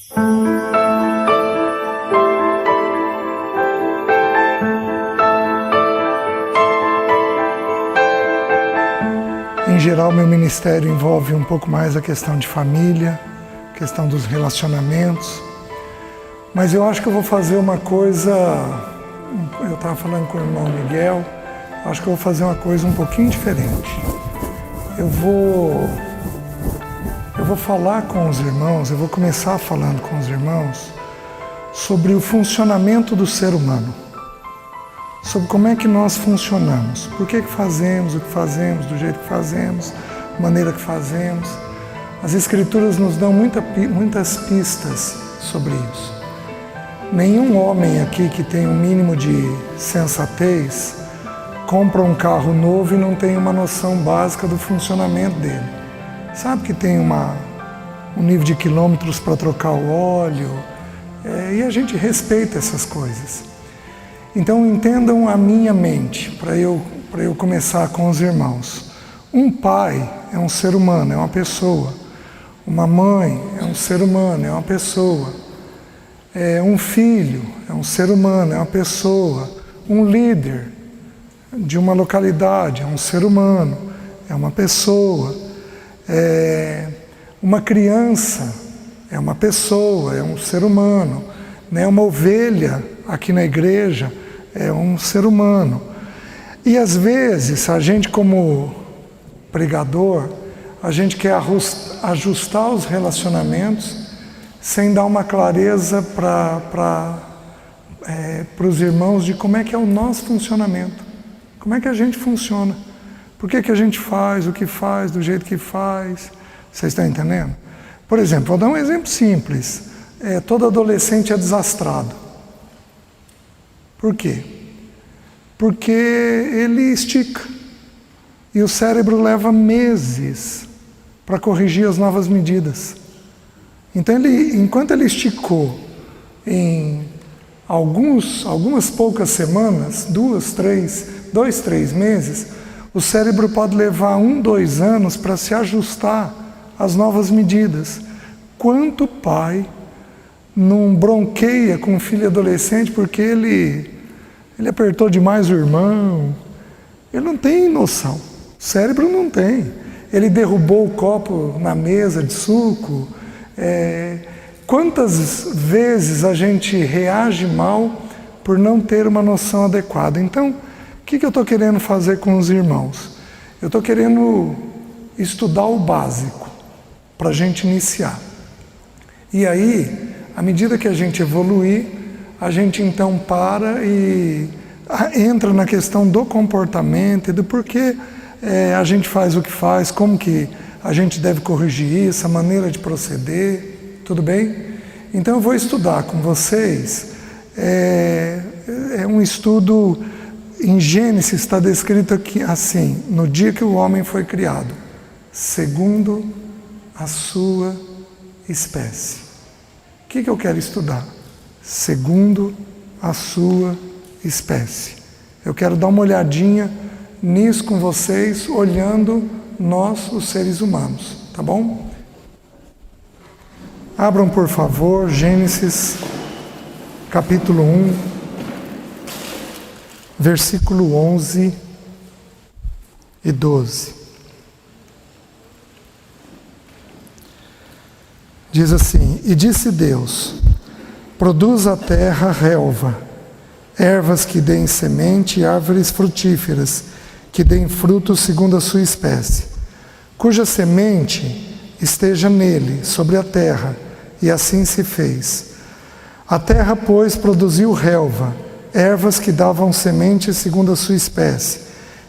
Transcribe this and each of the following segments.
Em geral, meu ministério envolve um pouco mais a questão de família, questão dos relacionamentos. Mas eu acho que eu vou fazer uma coisa, eu estava falando com o irmão Miguel, acho que eu vou fazer uma coisa um pouquinho diferente. Eu vou falar com os irmãos, eu vou começar falando com os irmãos sobre o funcionamento do ser humano. Sobre como é que nós funcionamos, por que fazemos o que fazemos, do jeito que fazemos, da maneira que fazemos. As Escrituras nos dão muitas pistas sobre isso. Nenhum homem aqui que tem um mínimo de sensatez compra um carro novo e não tem uma noção básica do funcionamento dele. Sabe que tem um nível de quilômetros para trocar o óleo, e a gente respeita essas coisas. Então entendam a minha mente, para eu começar com os irmãos. Um pai é um ser humano, é uma pessoa. Uma mãe é um ser humano, é uma pessoa. Um filho é um ser humano, é uma pessoa. Um líder de uma localidade é um ser humano, é uma pessoa. Uma criança é uma pessoa, é um ser humano. Uma ovelha aqui na igreja é um ser humano. E às vezes a gente, como pregador, a gente quer ajustar os relacionamentos sem dar uma clareza para os irmãos de como é que é o nosso funcionamento. Como é que a gente funciona? Por que a gente faz o que faz, do jeito que faz? Vocês estão entendendo? Por exemplo, vou dar um exemplo simples. Todo adolescente é desastrado. Por quê? Porque ele estica. E o cérebro leva meses para corrigir as novas medidas. Então, enquanto ele esticou em algumas poucas semanas, 2, 3 meses, o cérebro pode levar 1, 2 anos para se ajustar às novas medidas. Quanto pai não bronqueia com um filho adolescente porque ele apertou demais o irmão? Ele não tem noção. O cérebro não tem. Ele derrubou o copo na mesa de suco. Quantas vezes a gente reage mal por não ter uma noção adequada? Então, o que eu estou querendo fazer com os irmãos? Eu estou querendo estudar o básico para a gente iniciar. E aí, à medida que a gente evoluir, a gente então para e entra na questão do comportamento e do porquê a gente faz o que faz, como que a gente deve corrigir isso, a maneira de proceder, tudo bem? Então eu vou estudar com vocês, um estudo em Gênesis, está descrito aqui assim: no dia que o homem foi criado, segundo a sua espécie. O que eu quero estudar? Segundo a sua espécie. Eu quero dar uma olhadinha nisso com vocês, olhando nós, os seres humanos, tá bom? Abram, por favor, Gênesis, capítulo 1, versículo 11 e 12. Diz assim: e disse Deus: produz a terra relva, ervas que deem semente e árvores frutíferas, que deem frutos segundo a sua espécie, cuja semente esteja nele, sobre a terra, e assim se fez. A terra, pois, produziu relva, ervas que davam semente segundo a sua espécie,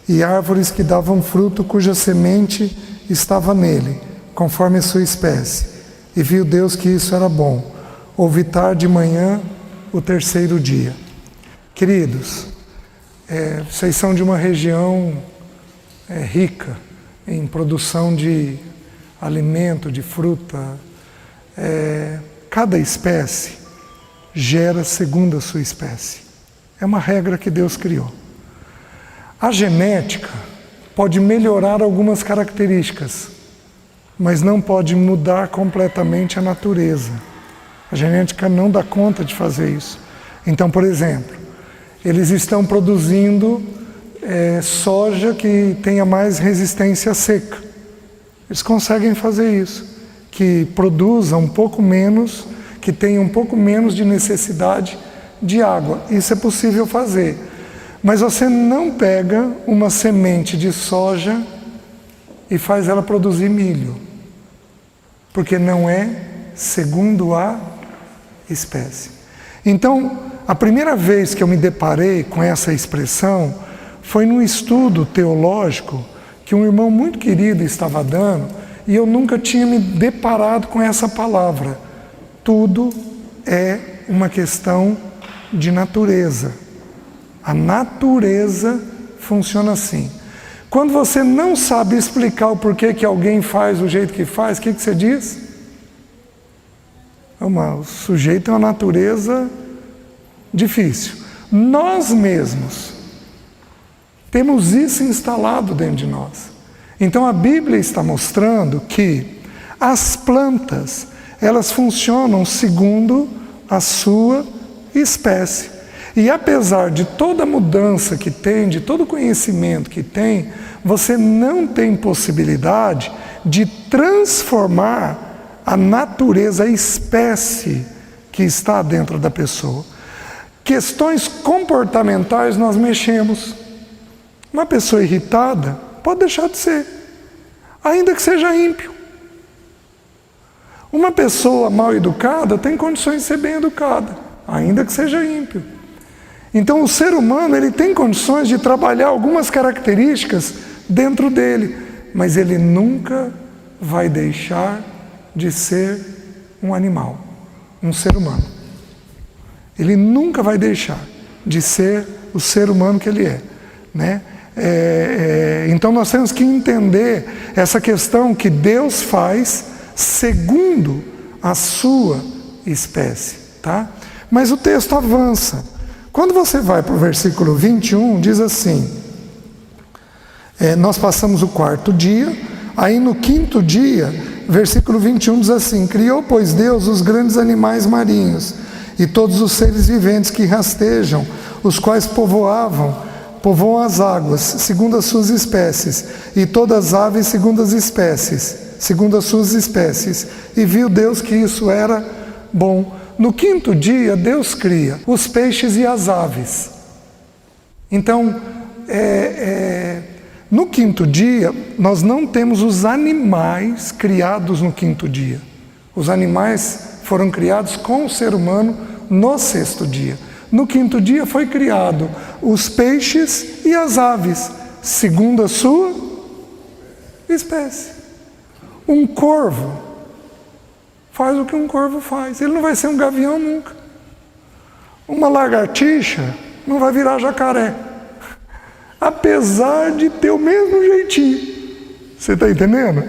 e árvores que davam fruto cuja semente estava nele, conforme a sua espécie. E viu Deus que isso era bom. Houve tarde e manhã, o terceiro dia. Queridos, vocês são de uma região rica em produção de alimento, de fruta. Cada espécie gera segundo a sua espécie. É uma regra que Deus criou. A genética pode melhorar algumas características, mas não pode mudar completamente a natureza. A genética não dá conta de fazer isso. Então, por exemplo, eles estão produzindo soja que tenha mais resistência à seca. Eles conseguem fazer isso, que produza um pouco menos, que tenha um pouco menos de necessidade de água. Isso é possível fazer. Mas você não pega uma semente de soja e faz ela produzir milho, porque não é segundo a espécie. Então, a primeira vez que eu me deparei com essa expressão foi num estudo teológico que um irmão muito querido estava dando, e eu nunca tinha me deparado com essa palavra. Tudo é uma questão de natureza. A natureza funciona assim. Quando você não sabe explicar o porquê que alguém faz do jeito que faz, o que você diz? O sujeito tem uma natureza difícil. Nós mesmos temos isso instalado dentro de nós. Então a Bíblia está mostrando que as plantas, elas funcionam segundo a sua espécie. E apesar de toda a mudança que tem, de todo o conhecimento que tem, você não tem possibilidade de transformar a natureza, a espécie que está dentro da pessoa. Questões comportamentais nós mexemos. Uma pessoa irritada pode deixar de ser, ainda que seja ímpio. Uma pessoa mal educada tem condições de ser bem educada, ainda que seja ímpio. Então o ser humano ele tem condições de trabalhar algumas características dentro dele, mas ele nunca vai deixar de ser um animal, um ser humano. Ele nunca vai deixar de ser o ser humano que ele é, né? Então nós temos que entender essa questão que Deus faz segundo a sua espécie, tá? Mas o texto avança. Quando você vai para o versículo 21, diz assim, nós passamos o 4º dia, aí no 5º dia, versículo 21 diz assim, criou, pois Deus, os grandes animais marinhos e todos os seres viventes que rastejam, os quais povoam as águas, segundo as suas espécies, e todas as aves segundo as suas espécies. E viu Deus que isso era bom. No 5º dia, Deus cria os peixes e as aves. Então, no 5º dia, nós não temos os animais criados no 5º dia. Os animais foram criados com o ser humano no 6º dia. No 5º dia foi criado os peixes e as aves, segundo a sua espécie. Um corvo faz o que um corvo faz. Ele não vai ser um gavião nunca. Uma lagartixa não vai virar jacaré. Apesar de ter o mesmo jeitinho. Você está entendendo?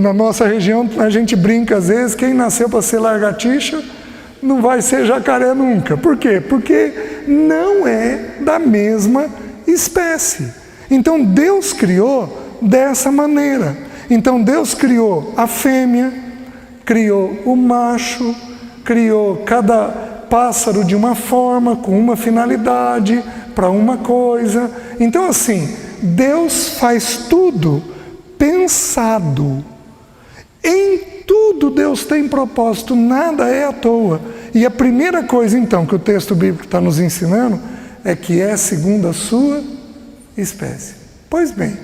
Na nossa região a gente brinca às vezes, quem nasceu para ser lagartixa não vai ser jacaré nunca. Por quê? Porque não é da mesma espécie. Então Deus criou dessa maneira. Então Deus criou a fêmea, criou o macho, criou cada pássaro de uma forma, com uma finalidade, para uma coisa. Então assim, Deus faz tudo pensado. Em tudo Deus tem propósito, nada é à toa. E a primeira coisa então que o texto bíblico está nos ensinando é que é segundo a sua espécie. Pois bem,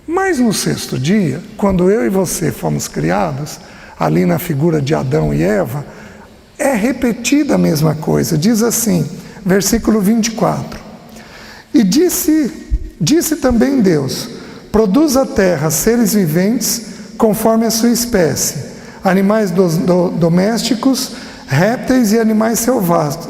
mas no 6º dia, quando eu e você fomos criados, ali na figura de Adão e Eva, é repetida a mesma coisa. Diz assim, versículo 24. E disse também Deus, produz a terra seres viventes conforme a sua espécie, animais domésticos, répteis e animais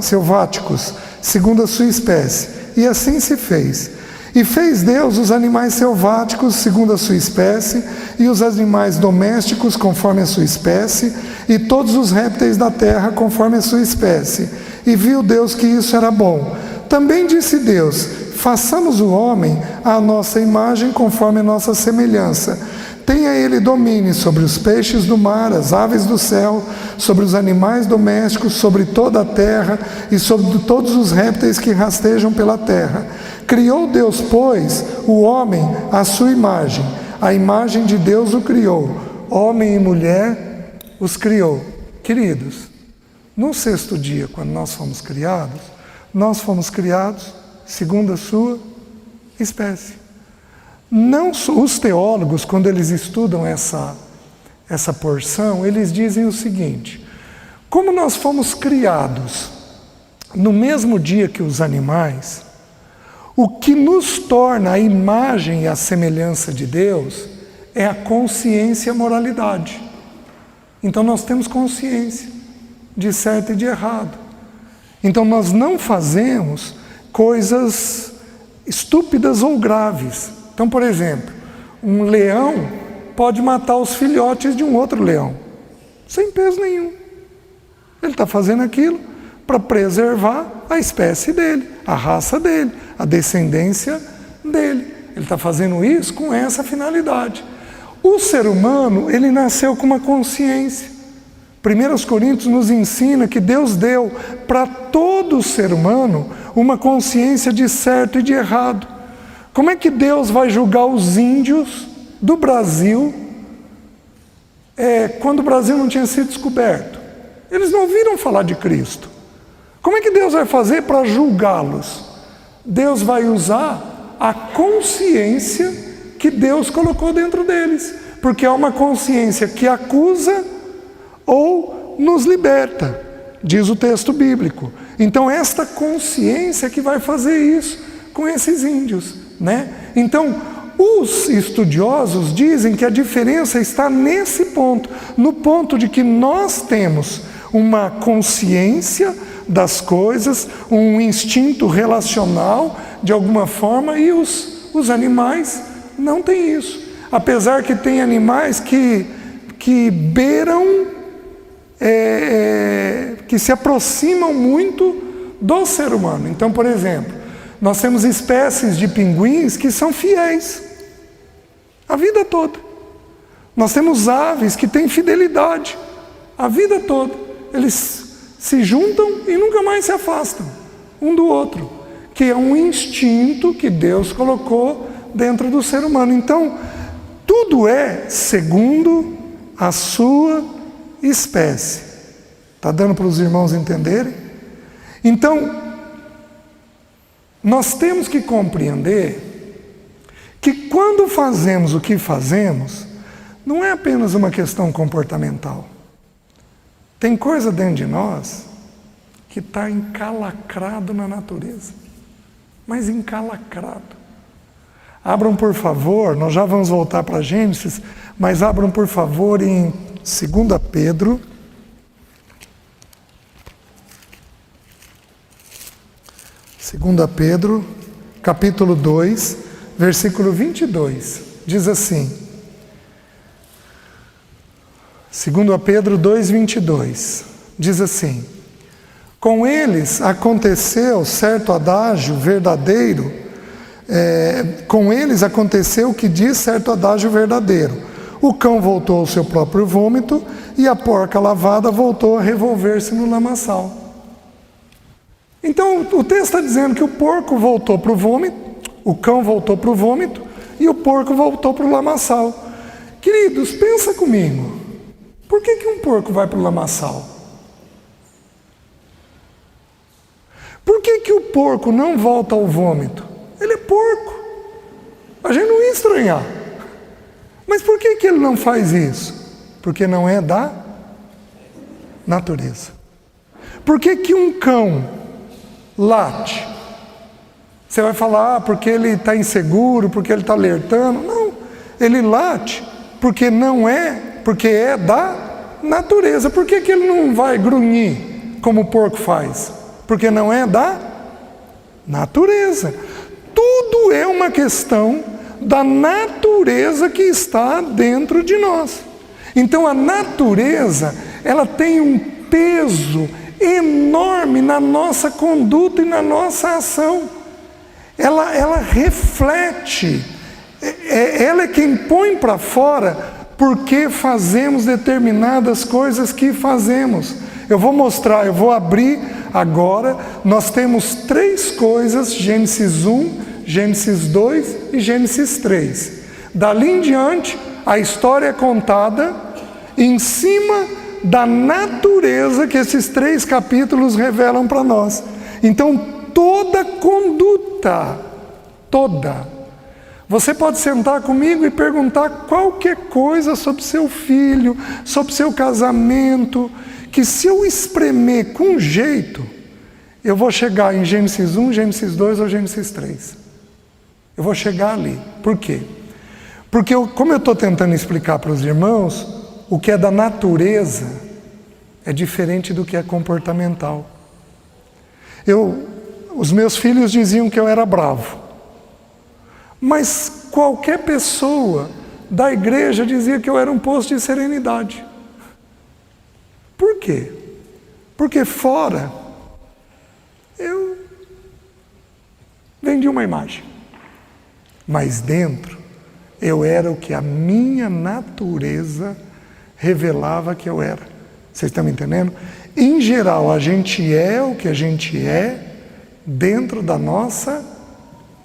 selváticos, segundo a sua espécie. E assim se fez. E fez Deus os animais selváticos segundo a sua espécie, e os animais domésticos conforme a sua espécie, e todos os répteis da terra conforme a sua espécie. E viu Deus que isso era bom. Também disse Deus, façamos o homem à nossa imagem conforme a nossa semelhança. tenha ele domínio sobre os peixes do mar, as aves do céu, sobre os animais domésticos, sobre toda a terra e sobre todos os répteis que rastejam pela terra. Criou Deus, pois, o homem à sua imagem. A imagem de Deus o criou. Homem e mulher os criou. Queridos, no sexto dia, quando nós fomos criados segundo a sua espécie. Não, os teólogos, quando eles estudam essa porção, eles dizem o seguinte: como nós fomos criados no mesmo dia que os animais, o que nos torna a imagem e a semelhança de Deus é a consciência e a moralidade. Então nós temos consciência de certo e de errado. Então nós não fazemos coisas estúpidas ou graves. Então, por exemplo, um leão pode matar os filhotes de um outro leão, sem peso nenhum. Ele está fazendo aquilo para preservar a espécie dele, a raça dele, a descendência dele. Ele está fazendo isso com essa finalidade. O ser humano, ele nasceu com uma consciência. 1 Coríntios nos ensina que Deus deu para todo ser humano uma consciência de certo e de errado. Como é que Deus vai julgar os índios do Brasil quando o Brasil não tinha sido descoberto? Eles não ouviram falar de Cristo. Como é que Deus vai fazer para julgá-los? Deus vai usar a consciência que Deus colocou dentro deles, porque é uma consciência que acusa ou nos liberta, diz o texto bíblico. Então esta consciência que vai fazer isso com esses índios, né? Então os estudiosos dizem que a diferença está nesse ponto, no ponto de que nós temos uma consciência das coisas, um instinto relacional de alguma forma, e os animais não têm isso. Apesar que tem animais que beiram, que se aproximam muito do ser humano. Então, por exemplo, nós temos espécies de pinguins que são fiéis a vida toda. Nós temos aves que têm fidelidade a vida toda. Eles se juntam e nunca mais se afastam um do outro, que é um instinto que Deus colocou dentro do ser humano. Então, tudo é segundo a sua espécie. Está dando para os irmãos entenderem? Então, nós temos que compreender que quando fazemos o que fazemos, não é apenas uma questão comportamental. Tem coisa dentro de nós que está encalacrado na natureza, mas encalacrado. Abram, por favor, nós já vamos voltar para Gênesis, mas abram, por favor, em 2 Pedro, capítulo 2, versículo 22, diz assim, 2 Pedro 2, 22, diz assim: com eles aconteceu certo adágio verdadeiro, com eles aconteceu o que diz certo adágio verdadeiro: o cão voltou ao seu próprio vômito e a porca lavada voltou a revolver-se no lamaçal. Então o texto está dizendo que o porco voltou para o vômito, o cão voltou para o vômito e o porco voltou para o lamaçal. Queridos, pensa comigo, por que um porco vai para o lamaçal? Por que o porco não volta ao vômito? Ele é porco. A gente não ia estranhar. Mas por que ele não faz isso? Porque não é da natureza. Por que um cão late? Você vai falar, porque ele está inseguro, porque ele está alertando. Não, ele late porque porque é da natureza. Por que ele não vai grunhir como o porco faz? Porque não é da natureza. Tudo é uma questão da natureza que está dentro de nós. Então a natureza, ela tem um peso enorme na nossa conduta e na nossa ação. Ela reflete Ela é quem põe para fora porque fazemos determinadas coisas que fazemos. Eu vou mostrar, eu vou abrir agora. Nós temos 3 coisas, Gênesis 1, Gênesis 2 e Gênesis 3. Dali em diante, a história é contada em cima da natureza que esses 3 capítulos revelam para nós. Então, toda conduta, toda. Você pode sentar comigo e perguntar qualquer coisa sobre seu filho, sobre seu casamento, que se eu espremer com jeito, eu vou chegar em Gênesis 1, Gênesis 2 ou Gênesis 3. Eu vou chegar ali. Por quê? Porque como eu estou tentando explicar para os irmãos, o que é da natureza é diferente do que é comportamental. Os meus filhos diziam que eu era bravo. Mas qualquer pessoa da igreja dizia que eu era um poço de serenidade. Por quê? Porque fora eu vendi uma imagem. Mas dentro eu era o que a minha natureza revelava que eu era. Vocês estão me entendendo? Em geral, a gente é o que a gente é dentro da nossa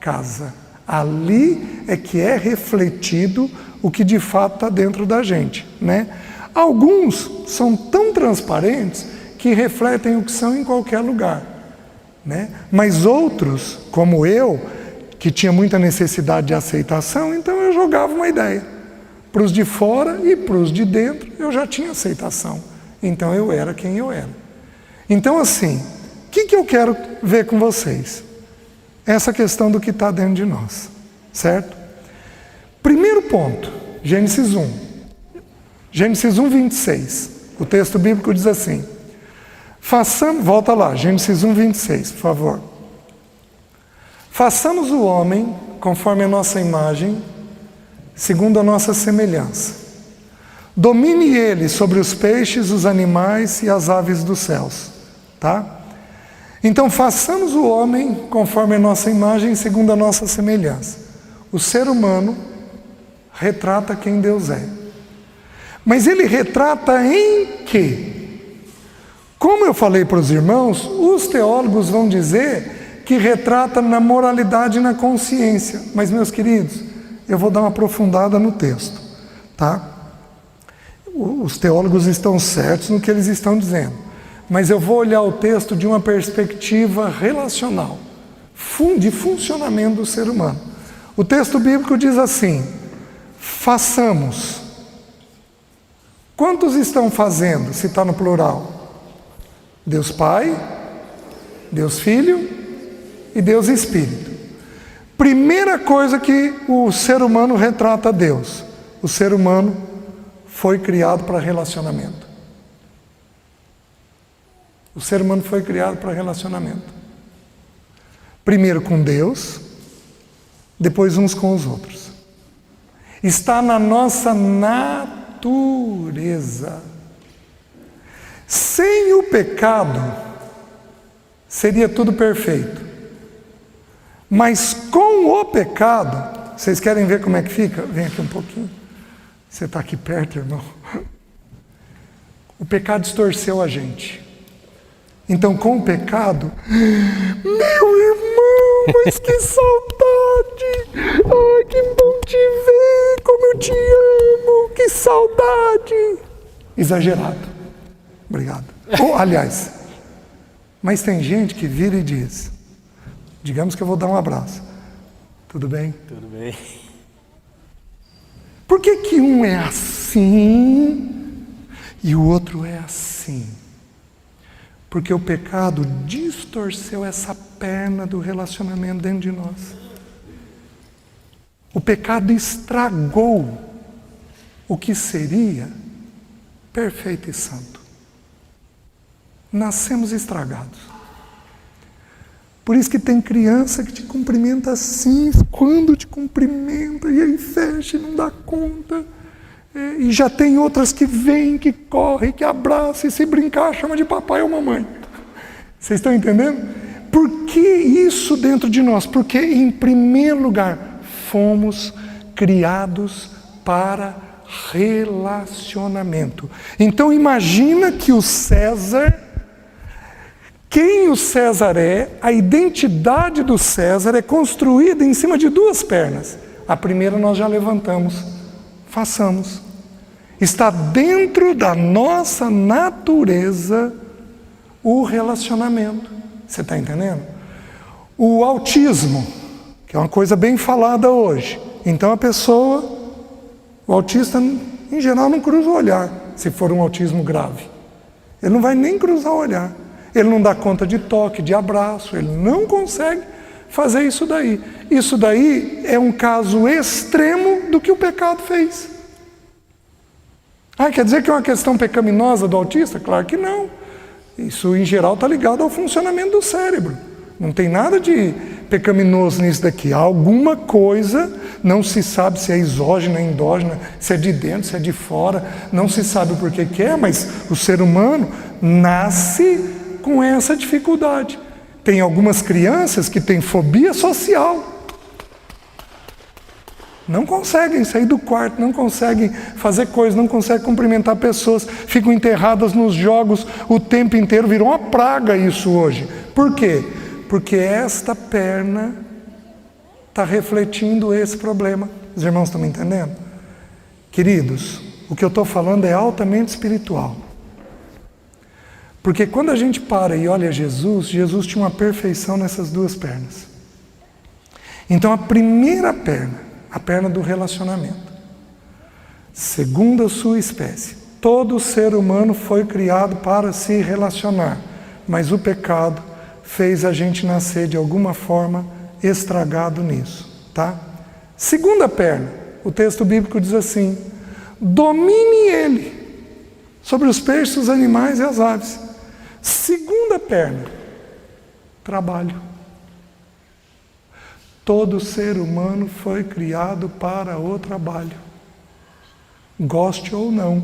casa. Ali é que é refletido o que de fato está dentro da gente, né? Alguns são tão transparentes que refletem o que são em qualquer lugar, né? Mas outros, como eu, que tinha muita necessidade de aceitação, então eu jogava uma ideia. Para os de fora e para os de dentro eu já tinha aceitação. Então eu era quem eu era. Então assim, o que eu quero ver com vocês? Essa questão do que está dentro de nós, certo? Primeiro ponto, Gênesis 1. Gênesis 1, 26. O texto bíblico diz assim: volta lá, Gênesis 1, 26, por favor. Façamos o homem conforme a nossa imagem, segundo a nossa semelhança. Domine ele sobre os peixes, os animais e as aves dos céus. Tá? Então, façamos o homem conforme a nossa imagem, segundo a nossa semelhança. O ser humano retrata quem Deus é. Mas ele retrata em quê? Como eu falei para os irmãos, os teólogos vão dizer que retrata na moralidade e na consciência. Mas, meus queridos, eu vou dar uma aprofundada no texto. Tá? Os teólogos estão certos no que eles estão dizendo. Mas eu vou olhar o texto de uma perspectiva relacional, de funcionamento do ser humano. O texto bíblico diz assim: façamos. Quantos estão fazendo, se está no plural? Deus Pai, Deus Filho e Deus Espírito. Primeira coisa que o ser humano retrata a Deus: o ser humano foi criado para relacionamento. O ser humano foi criado para relacionamento. Primeiro com Deus, depois uns com os outros. Está na nossa natureza. Sem o pecado, seria tudo perfeito. Mas com o pecado, vocês querem ver como é que fica? Vem aqui um pouquinho. Você está aqui perto, irmão. O pecado distorceu a gente. Então, com o pecado, meu irmão, mas que saudade! Ai, que bom te ver, como eu te amo, que saudade! Exagerado. Obrigado. Aliás, mas tem gente que vira e diz, digamos que eu vou dar um abraço. Tudo bem? Tudo bem. Por que um é assim e o outro é assim? Porque o pecado distorceu essa perna do relacionamento dentro de nós. O pecado estragou o que seria perfeito e santo. Nascemos estragados. Por isso que tem criança que te cumprimenta assim, quando te cumprimenta, e aí fecha e não dá conta. E já tem outras que vêm, que correm, que abraçam, e se brincar chama de papai ou mamãe. Vocês estão entendendo? Por que isso dentro de nós? Porque, em primeiro lugar, fomos criados para relacionamento. Então imagina que o César, quem o César é, a identidade do César é construída em cima de duas pernas. A primeira nós já levantamos, façamos. Está dentro da nossa natureza o relacionamento. Você está entendendo? O autismo, que é uma coisa bem falada hoje. Então o autista em geral não cruza o olhar, se for um autismo grave. Ele não vai nem cruzar o olhar. Ele não dá conta de toque, de abraço, ele não consegue fazer isso daí. Isso daí é um caso extremo do que o pecado fez. Quer dizer que é uma questão pecaminosa do autista? Claro que não. Isso, em geral, está ligado ao funcionamento do cérebro. Não tem nada de pecaminoso nisso daqui. Há alguma coisa, não se sabe se é exógena, endógena, se é de dentro, se é de fora, não se sabe o porquê que é, mas o ser humano nasce com essa dificuldade. Tem algumas crianças que têm fobia social. Não conseguem sair do quarto, não conseguem fazer coisas, não conseguem cumprimentar pessoas, ficam enterradas nos jogos o tempo inteiro, virou uma praga isso hoje. Por quê? Porque esta perna está refletindo esse problema. Os irmãos estão me entendendo? Queridos, o que eu estou falando é altamente espiritual. Porque quando a gente para e olha Jesus, Jesus tinha uma perfeição nessas duas pernas. Então a primeira perna, a perna do relacionamento, segundo a sua espécie, todo ser humano foi criado para se relacionar, mas o pecado fez a gente nascer de alguma forma estragado nisso, tá? Segunda perna, o texto bíblico diz assim: domine ele sobre os peixes, os animais e as aves. Segunda perna, trabalho. Todo ser humano foi criado para o trabalho, goste ou não.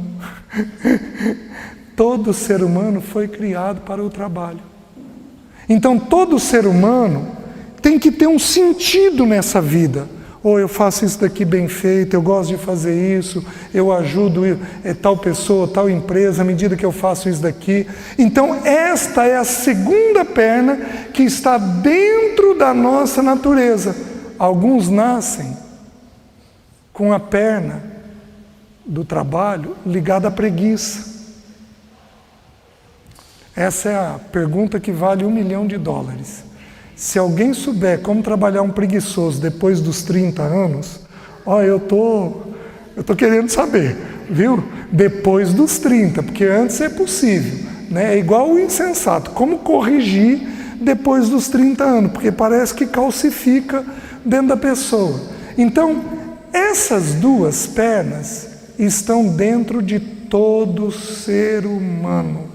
Todo ser humano foi criado para o trabalho. Então todo ser humano tem que ter um sentido nessa vida. Ou eu faço isso daqui bem feito, eu gosto de fazer isso, eu ajudo tal pessoa, tal empresa, à medida que eu faço isso daqui. Então esta é a segunda perna que está dentro da nossa natureza. Alguns nascem com a perna do trabalho ligada à preguiça. Essa é a pergunta que vale $1 milhão. Se alguém souber como trabalhar um preguiçoso depois dos 30 anos, eu tô querendo saber, viu? Depois dos 30, porque antes é possível, né? É igual o insensato, como corrigir depois dos 30 anos, porque parece que calcifica dentro da pessoa. Então, essas duas pernas estão dentro de todo ser humano.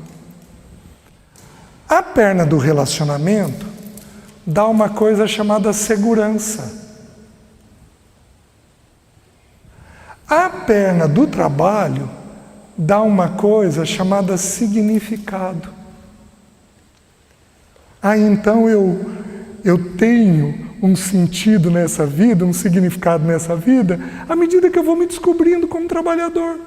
A perna do relacionamento dá uma coisa chamada segurança. A perna do trabalho dá uma coisa chamada significado. Então eu tenho um sentido nessa vida, um significado nessa vida, à medida que eu vou me descobrindo como trabalhador.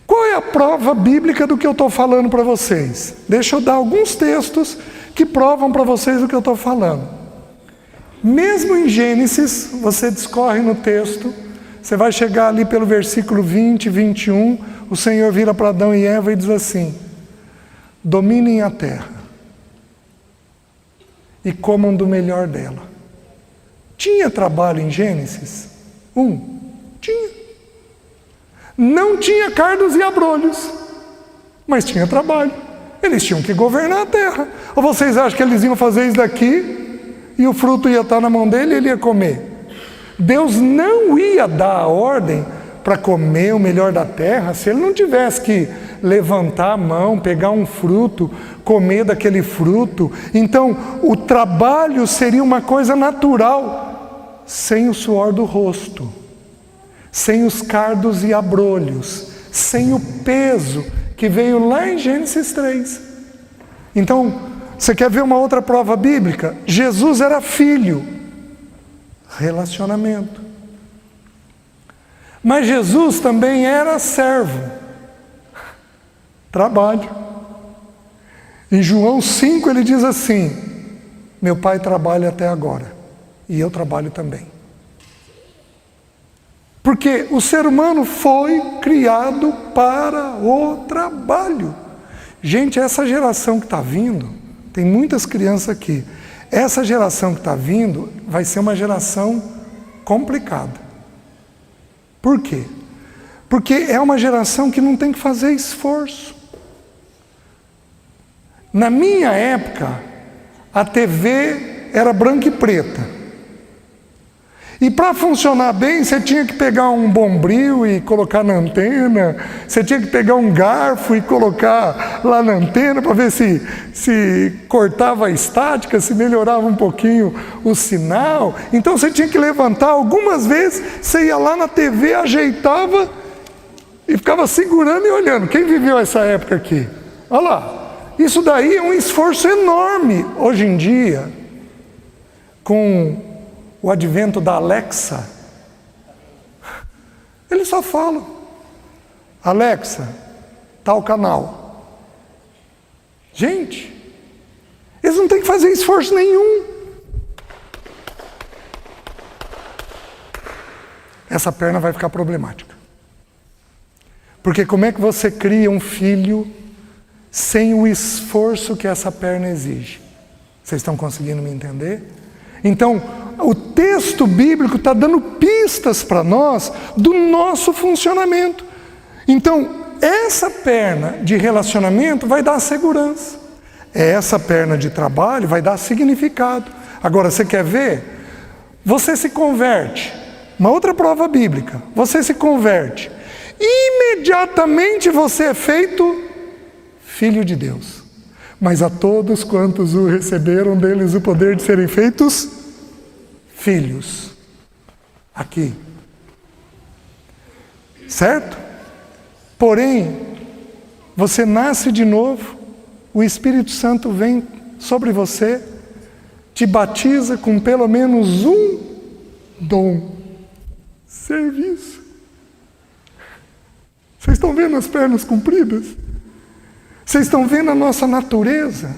Qual é a prova bíblica do que eu estou falando para vocês? Deixa eu dar alguns textos que provam para vocês o que eu estou falando. Mesmo em Gênesis, você discorre no texto, você vai chegar ali pelo versículo 20, 21, o Senhor vira para Adão e Eva e diz assim: dominem a terra e comam do melhor dela. Tinha trabalho em Gênesis 1? Tinha. Não tinha cardos e abrolhos, mas tinha trabalho. Eles tinham que governar a terra. Ou vocês acham que eles iam fazer isso daqui e o fruto ia estar na mão dele e ele ia comer? Deus não ia dar a ordem para comer o melhor da terra se ele não tivesse que levantar a mão, pegar um fruto, comer daquele fruto. Então, o trabalho seria uma coisa natural, sem o suor do rosto, sem os cardos e abrolhos, sem o peso que veio lá em Gênesis 3. Então, você quer ver uma outra prova bíblica? Jesus era filho. Relacionamento. Mas Jesus também era servo. Trabalho. Em João 5 ele diz assim: meu pai trabalha até agora, e eu trabalho também. Porque o ser humano foi criado para o trabalho. Gente, essa geração que está vindo, tem muitas crianças aqui, essa geração que está vindo vai ser uma geração complicada. Por quê? Porque é uma geração que não tem que fazer esforço. Na minha época, a TV era branca e preta. E para funcionar bem, você tinha que pegar um bombril e colocar na antena, você tinha que pegar um garfo e colocar lá na antena para ver se cortava a estática, se melhorava um pouquinho o sinal. Então você tinha que levantar, algumas vezes você ia lá na TV, ajeitava e ficava segurando e olhando. Quem viveu essa época aqui? Olha lá, isso daí é um esforço enorme. Hoje em dia, com o advento da Alexa, eles só falam: Alexa, tal canal. Gente, eles não têm que fazer esforço nenhum. Essa perna vai ficar problemática. Porque como é que você cria um filho sem o esforço que essa perna exige? Vocês estão conseguindo me entender? Então, o texto bíblico está dando pistas para nós do nosso funcionamento. Então, essa perna de relacionamento vai dar segurança. Essa perna de trabalho vai dar significado. Agora, você quer ver? Você se converte. Uma outra prova bíblica. Você se converte. Imediatamente você é feito filho de Deus. Mas a todos quantos o receberam, deles o poder de serem feitos filhos. Aqui. Certo? Porém, você nasce de novo, o Espírito Santo vem sobre você, te batiza com pelo menos um dom: serviço. Vocês estão vendo as pernas compridas? Vocês estão vendo a nossa natureza?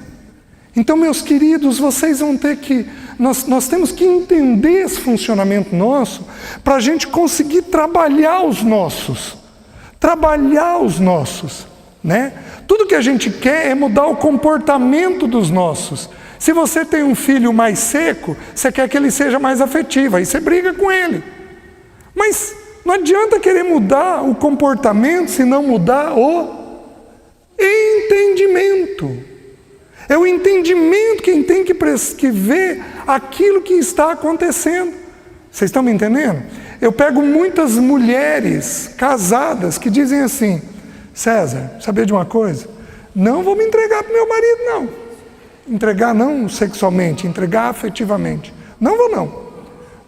Então, meus queridos, vocês vão ter que... Nós temos que entender esse funcionamento nosso para a gente conseguir trabalhar os nossos. Né? Tudo que a gente quer é mudar o comportamento dos nossos. Se você tem um filho mais seco, você quer que ele seja mais afetivo, aí você briga com ele. Mas não adianta querer mudar o comportamento se não mudar o entendimento. É o entendimento quem tem que ver aquilo que está acontecendo. Vocês estão me entendendo? Eu pego muitas mulheres casadas que dizem assim: César, sabia de uma coisa? Não vou me entregar para o meu marido, não. Entregar não sexualmente, entregar afetivamente. Não vou não.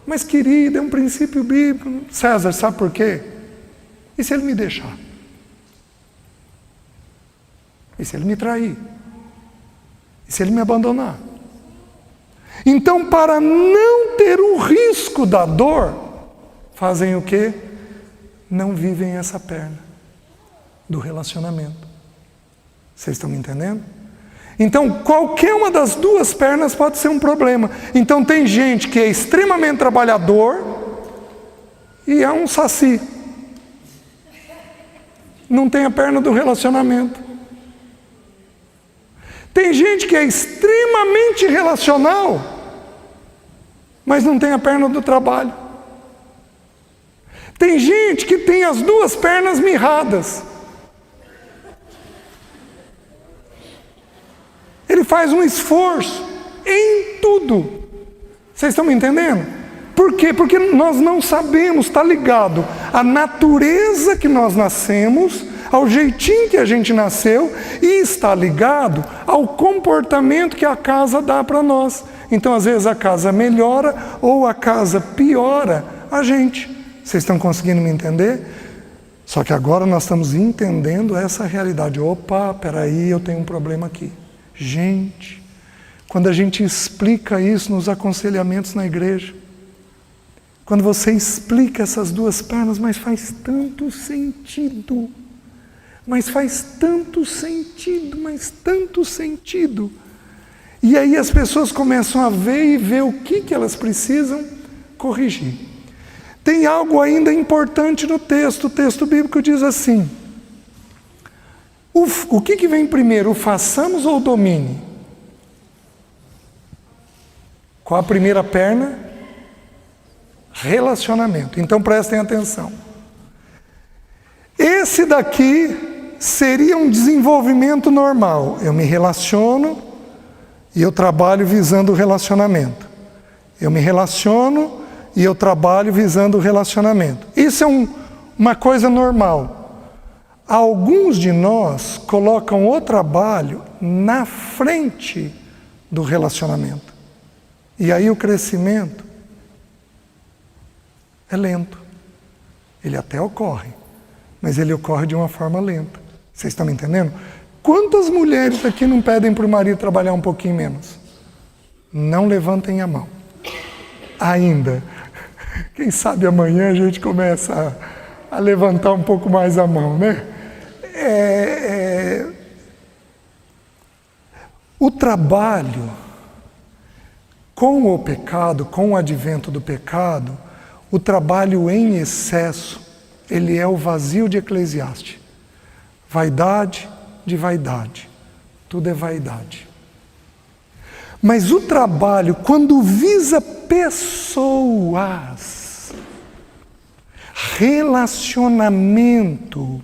Mas querida, é um princípio bíblico. César, sabe por quê? E se ele me deixar? E se ele me trair? E se ele me abandonar? Então, para não ter o risco da dor, fazem o quê? Não vivem essa perna do relacionamento. Vocês estão me entendendo? Então, qualquer uma das duas pernas pode ser um problema. Então, tem gente que é extremamente trabalhador e é um saci. Não tem a perna do relacionamento. Tem gente que é extremamente relacional, mas não tem a perna do trabalho. Tem gente que tem as duas pernas mirradas. Ele faz um esforço em tudo. Vocês estão me entendendo? Por quê? Porque nós não sabemos, está ligado à natureza que nós nascemos, ao jeitinho que a gente nasceu, e está ligado ao comportamento que a casa dá para nós. Então, às vezes, a casa melhora ou a casa piora a gente. Vocês estão conseguindo me entender? Só que agora nós estamos entendendo essa realidade. Opa, peraí, eu tenho um problema aqui. Gente, quando a gente explica isso nos aconselhamentos na igreja, Quando você explica essas duas pernas, mas faz tanto sentido. Mas faz tanto sentido, mas tanto sentido. E aí as pessoas começam a ver e ver o que elas precisam corrigir. Tem algo ainda importante no texto. O texto bíblico diz assim: o que vem primeiro, o façamos ou o domine? Qual a primeira perna? Relacionamento. Então prestem atenção. Esse daqui seria um desenvolvimento normal. Eu me relaciono e eu trabalho visando o relacionamento. Eu me relaciono e eu trabalho visando o relacionamento. Isso é uma coisa normal. Alguns de nós colocam o trabalho na frente do relacionamento. E aí o crescimento é lento. Ele até ocorre, mas ele ocorre de uma forma lenta. Vocês estão me entendendo? Quantas mulheres aqui não pedem para o marido trabalhar um pouquinho menos? Não levantem a mão. Ainda. Quem sabe amanhã a gente começa a levantar um pouco mais a mão, né? O trabalho, com o pecado, com o advento do pecado, o trabalho em excesso, ele é o vazio de Eclesiastes. Vaidade de vaidade. Tudo é vaidade. Mas o trabalho, quando visa pessoas, relacionamento,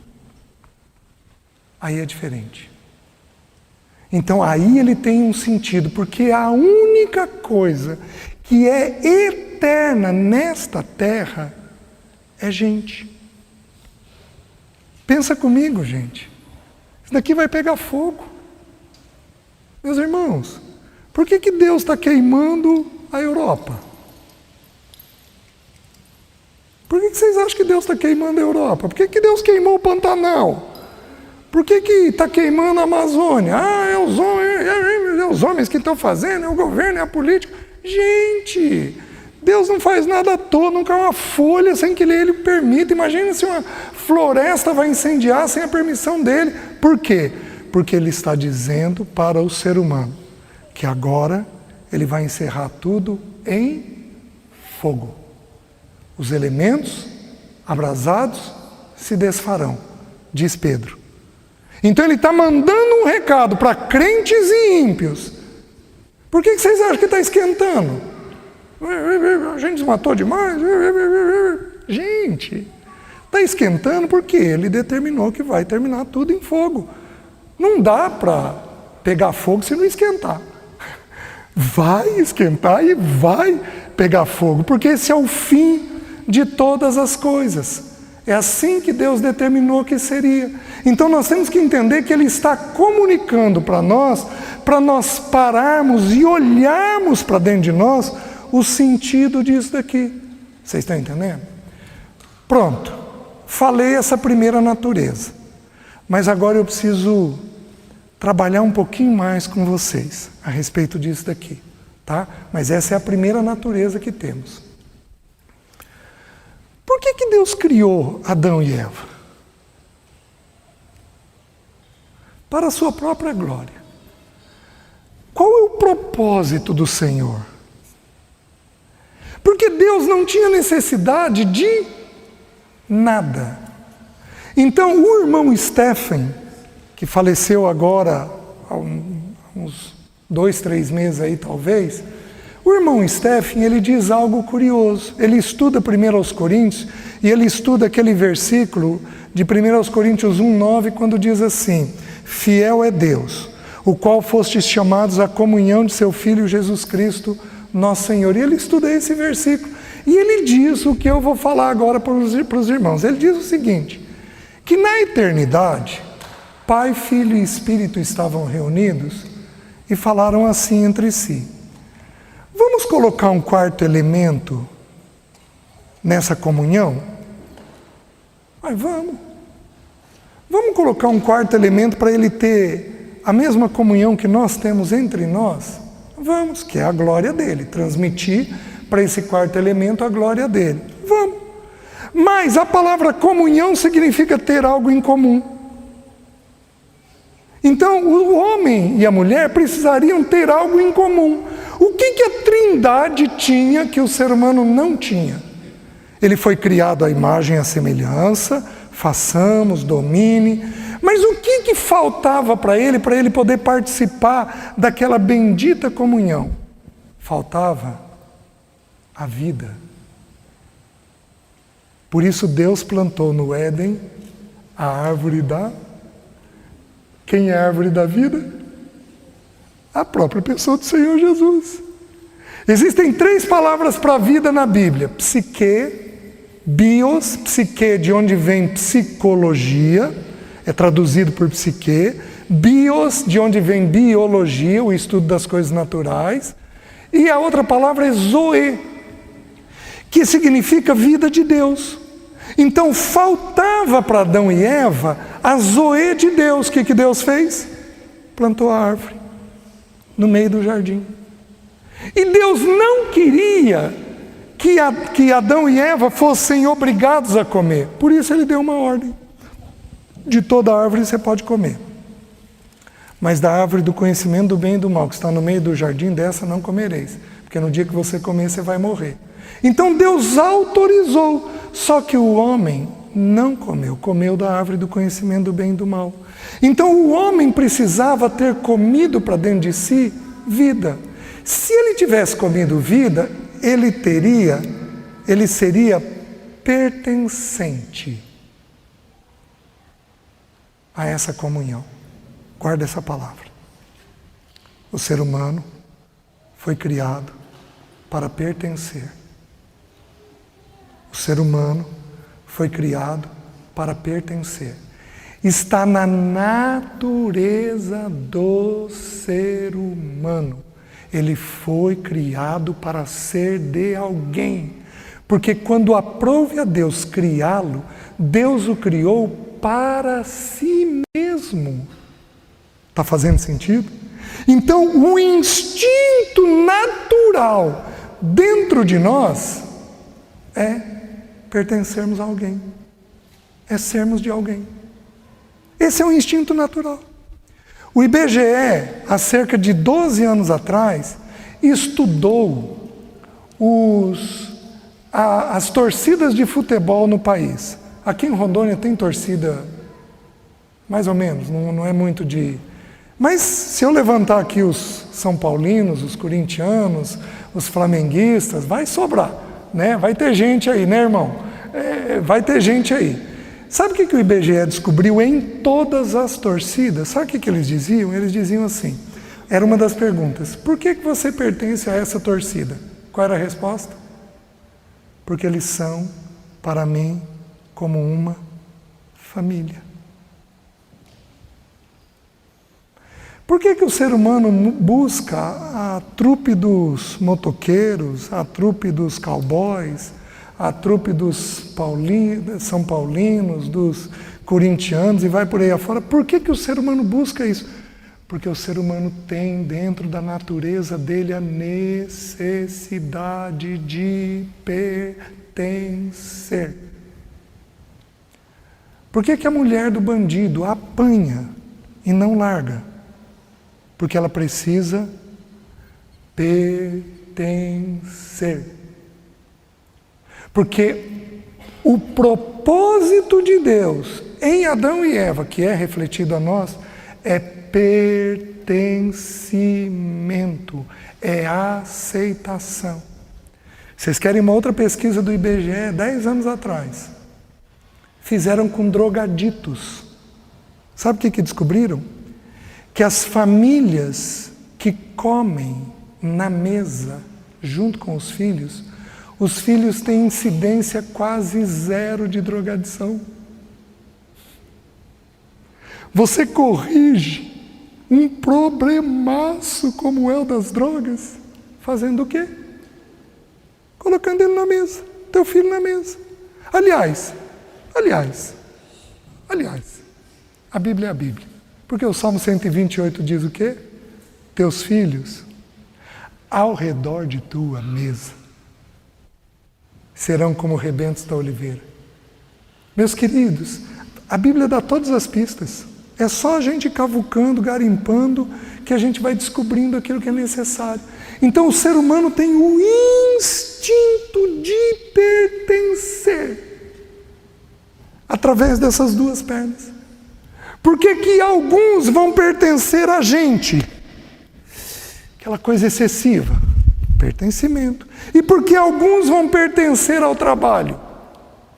aí é diferente. Então aí ele tem um sentido, porque a única coisa que é eterna nesta terra é gente. Pensa comigo, gente. Isso daqui vai pegar fogo. Meus irmãos, por que Deus está queimando a Europa? Por que vocês acham que Deus está queimando a Europa? Por que Deus queimou o Pantanal? Por que está queimando a Amazônia? É os homens que estão fazendo, é o governo, é a política. Gente, Deus não faz nada à toa, nunca uma folha sem que ele permita. Imagina se uma floresta vai incendiar sem a permissão dele. Por quê? Porque ele está dizendo para o ser humano que agora ele vai encerrar tudo em fogo. Os elementos abrasados se desfarão, diz Pedro. Então ele está mandando um recado para crentes e ímpios. Por que vocês acham que está esquentando? A gente desmatou demais. Gente, está esquentando porque ele determinou que vai terminar tudo em fogo. Não dá para pegar fogo se não esquentar. Vai esquentar e vai pegar fogo, porque esse é o fim de todas as coisas. É assim que Deus determinou que seria. Então nós temos que entender que Ele está comunicando para nós pararmos e olharmos para dentro de nós o sentido disso daqui. Vocês estão entendendo? Pronto, falei essa primeira natureza. Mas agora eu preciso trabalhar um pouquinho mais com vocês a respeito disso daqui, tá? Mas essa é a primeira natureza que temos. Por que Deus criou Adão e Eva? Para a sua própria glória. Qual é o propósito do Senhor? Porque Deus não tinha necessidade de nada. Então o irmão Stephen, que faleceu agora há uns 2, 3 meses aí talvez, o irmão Stephen, ele diz algo curioso. Ele estuda 1 Coríntios e ele estuda aquele versículo de 1 Coríntios 1:9, quando diz assim: fiel é Deus, o qual fostes chamados à comunhão de seu Filho Jesus Cristo, nosso Senhor. E ele estuda esse versículo e ele diz o que eu vou falar agora para os irmãos. Ele diz o seguinte, que na eternidade, Pai, Filho e Espírito estavam reunidos e falaram assim entre si: vamos colocar um quarto elemento nessa comunhão? Mas vamos. Vamos colocar um quarto elemento para ele ter a mesma comunhão que nós temos entre nós? Vamos, que é a glória dele, transmitir para esse quarto elemento a glória dele. Vamos. Mas a palavra comunhão significa ter algo em comum. Então, o homem e a mulher precisariam ter algo em comum. O que a Trindade tinha que o ser humano não tinha? Ele foi criado à imagem e à semelhança, façamos, domine. Mas o que faltava para ele poder participar daquela bendita comunhão? Faltava a vida. Por isso Deus plantou no Éden a árvore da... Quem é a árvore da vida? A própria pessoa do Senhor Jesus. Existem 3 palavras para a vida na Bíblia: psique, bios, psique de onde vem psicologia, é traduzido por psique, bios de onde vem biologia, o estudo das coisas naturais, e a outra palavra é zoe, que significa vida de Deus. Então faltava para Adão e Eva a zoe de Deus. O que Deus fez? Plantou a árvore no meio do jardim. E Deus não queria que Adão e Eva fossem obrigados a comer. Por isso ele deu uma ordem: de toda árvore você pode comer, mas da árvore do conhecimento do bem e do mal, que está no meio do jardim, dessa não comereis, porque no dia que você comer você vai morrer. Então Deus autorizou, só que o homem não comeu, comeu da árvore do conhecimento do bem e do mal. Então o homem precisava ter comido para dentro de si vida. Se ele tivesse comido vida, ele seria pertencente a essa comunhão. Guarda essa palavra. O ser humano foi criado para pertencer. O ser humano foi criado para pertencer. Está na natureza do ser humano. Ele foi criado para ser de alguém. Porque quando aprouve a Deus criá-lo, Deus o criou para si mesmo. Está fazendo sentido? Então, o instinto natural dentro de nós é pertencermos a alguém, é sermos de alguém. Esse é um instinto natural. O IBGE, há cerca de 12 anos atrás, estudou as torcidas de futebol no país. Aqui em Rondônia tem torcida, mais ou menos, não é muito de... Mas se eu levantar aqui os são paulinos, os corintianos, os flamenguistas, vai sobrar, né? Vai ter gente aí, né, irmão? Vai ter gente aí. Sabe o que o IBGE descobriu em todas as torcidas? Sabe o que eles diziam? Eles diziam assim, era uma das perguntas: por que você pertence a essa torcida? Qual era a resposta? Porque eles são, para mim, como uma família. Por que o ser humano busca a trupe dos motoqueiros, a trupe dos cowboys, a trupe dos São Paulinos, dos corintianos e vai por aí afora? Por que o ser humano busca isso? Porque o ser humano tem dentro da natureza dele a necessidade de pertencer. Por que a mulher do bandido apanha e não larga? Porque ela precisa pertencer. Porque o propósito de Deus em Adão e Eva, que é refletido a nós, é pertencimento, é aceitação. Vocês querem uma outra pesquisa do IBGE, 10 anos atrás? Fizeram com drogaditos. Sabe o que descobriram? Que as famílias que comem na mesa junto com os filhos têm incidência quase zero de drogadição. Você corrige um problemaço como é o das drogas, fazendo o quê? Colocando ele na mesa, teu filho na mesa. Aliás, a Bíblia é a Bíblia. Porque o Salmo 128 diz o quê? Teus filhos ao redor de tua mesa. serão como rebentos da oliveira. Meus queridos, a Bíblia dá todas as pistas. É só a gente cavucando, garimpando, que a gente vai descobrindo aquilo que é necessário. Então o ser humano tem o instinto de pertencer através dessas duas pernas. Por que que alguns vão pertencer a gente? Aquela coisa excessiva, pertencimento. E por que alguns vão pertencer ao trabalho?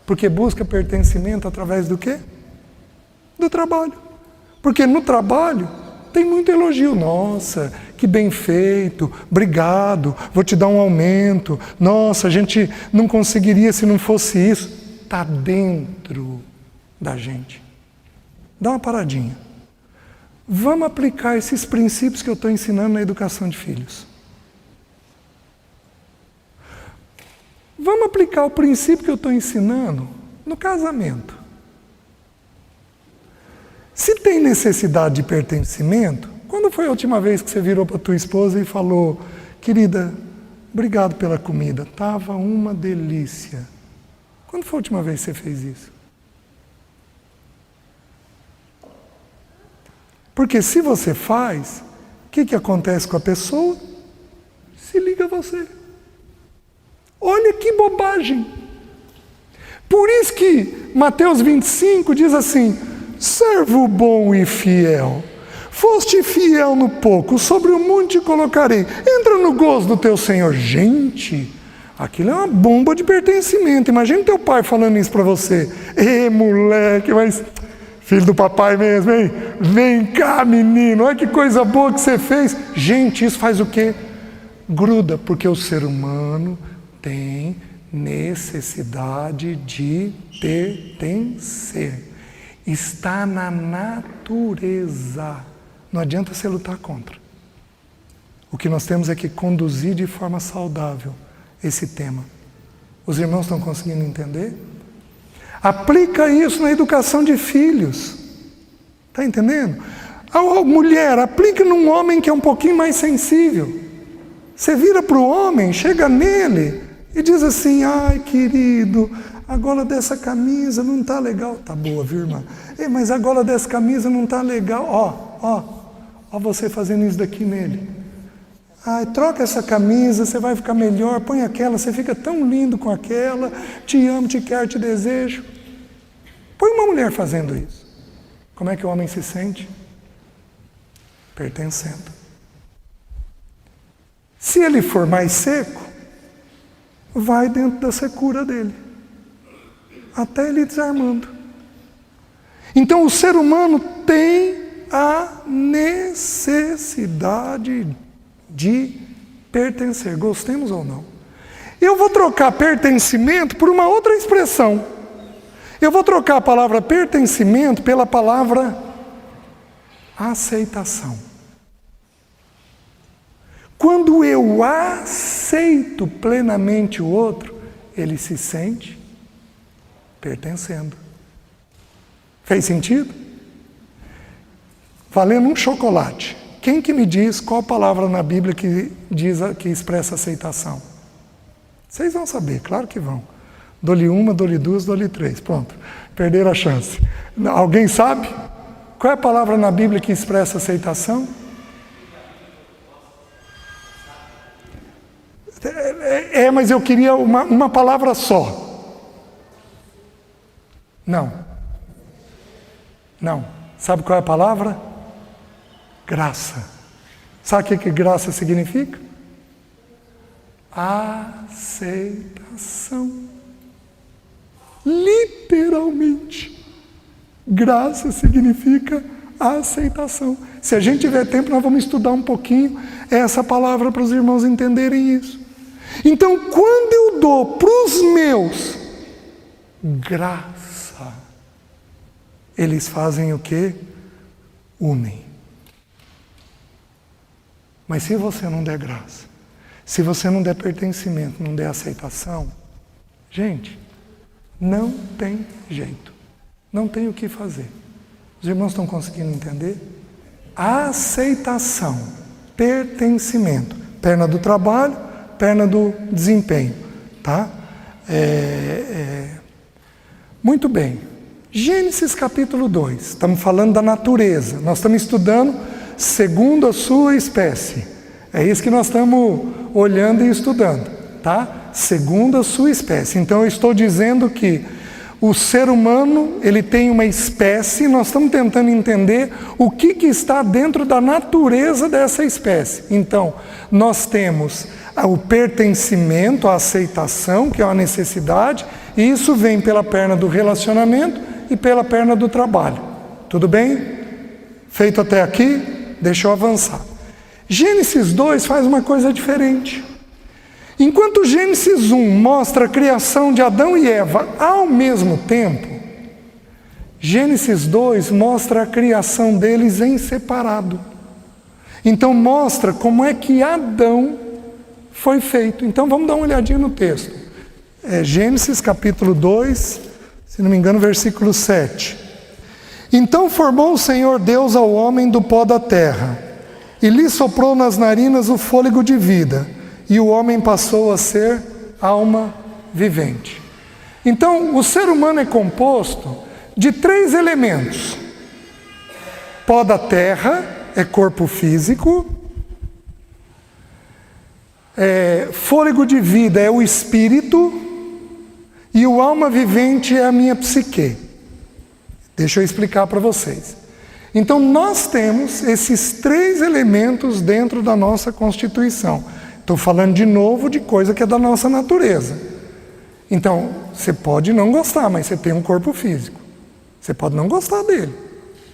Porque busca pertencimento através do quê? Do trabalho. Porque no trabalho tem muito elogio. Nossa, que bem feito, obrigado, vou te dar um aumento. Nossa, a gente não conseguiria se não fosse isso. Está dentro da gente. Dá uma paradinha. Vamos aplicar esses princípios que eu estou ensinando na educação de filhos. Vamos aplicar o princípio que eu estou ensinando no casamento. Se tem necessidade de pertencimento, quando foi a última vez que você virou para a tua esposa e falou: querida, obrigado pela comida, estava uma delícia. Quando foi a última vez que você fez isso? Porque se você faz, o que acontece com a pessoa? Se liga a você. Olha que bobagem! Por isso que Mateus 25 diz assim: servo bom e fiel, foste fiel no pouco, sobre o monte te colocarei, entra no gozo do teu Senhor. Gente, aquilo é uma bomba de pertencimento. Imagina teu pai falando isso para você. Ê, moleque, mas filho do papai mesmo, hein? Vem cá, menino, olha que coisa boa que você fez. Gente, isso faz o quê? Gruda, porque o ser humano tem necessidade de pertencer. Está na natureza. Não adianta você lutar contra. O que nós temos é que conduzir de forma saudável esse tema. Os irmãos estão conseguindo entender? Aplica isso na educação de filhos. Está entendendo? A mulher, aplica num homem que é um pouquinho mais sensível. Você vira para o homem, chega nele e diz assim: ai, querido, a gola dessa camisa não está legal. Tá boa, viu, irmã? Ei, mas a gola dessa camisa não está legal. Ó você fazendo isso daqui nele. Ai, troca essa camisa, você vai ficar melhor, põe aquela, você fica tão lindo com aquela, te amo, te quero, te desejo. Põe uma mulher fazendo isso. Como é que o homem se sente? Pertencendo. Se ele for mais seco, vai dentro da secura dele, até ele desarmando. Então o ser humano tem a necessidade de pertencer, gostemos ou não. Eu vou trocar pertencimento por uma outra expressão. Eu vou trocar a palavra pertencimento pela palavra aceitação. Quando eu aceito plenamente o outro, ele se sente pertencendo. Fez sentido? Valendo um chocolate. Quem que me diz qual palavra na Bíblia que expressa aceitação? Vocês vão saber, claro que vão. Dou-lhe uma, dou-lhe duas, dou-lhe três. Pronto, perderam a chance. Alguém sabe? Qual é a palavra na Bíblia que expressa aceitação? Mas eu queria uma palavra só. Não. Sabe qual é a palavra? Graça. Sabe o que graça significa? Aceitação. Literalmente. Graça significa aceitação. Se a gente tiver tempo, nós vamos estudar um pouquinho essa palavra para os irmãos entenderem isso. Então, quando eu dou para os meus graça, eles fazem o quê? Unem. Mas se você não der graça, se você não der pertencimento, não der aceitação, gente, não tem jeito. Não tem o que fazer. Os irmãos estão conseguindo entender? Aceitação, pertencimento, perna do trabalho, perna do desempenho, tá? Muito bem. Gênesis capítulo 2. Estamos falando da natureza. Nós estamos estudando segundo a sua espécie. É isso que nós estamos olhando e estudando, tá? Segundo a sua espécie. Então eu estou dizendo que o ser humano, ele tem uma espécie, nós estamos tentando entender o que está dentro da natureza dessa espécie. Então, nós temos o pertencimento, a aceitação, que é uma necessidade, e isso vem pela perna do relacionamento e pela perna do trabalho. Tudo bem? Feito até aqui? Deixa eu avançar. Gênesis 2 faz uma coisa diferente. Enquanto Gênesis 1 mostra a criação de Adão e Eva ao mesmo tempo, Gênesis 2 mostra a criação deles em separado. Então mostra como é que Adão foi feito. Então vamos dar uma olhadinha no texto. Gênesis capítulo 2, se não me engano, versículo 7. Então formou o Senhor Deus ao homem do pó da terra, e lhe soprou nas narinas o fôlego de vida, e o homem passou a ser alma vivente. Então, o ser humano é composto de 3 elementos. Pó da terra é corpo físico, fôlego de vida é o espírito, e o alma vivente é a minha psique. Deixa eu explicar para vocês. Então, nós temos esses 3 elementos dentro da nossa constituição. Estou falando de novo de coisa que é da nossa natureza. Então, você pode não gostar, mas você tem um corpo físico. Você pode não gostar dele.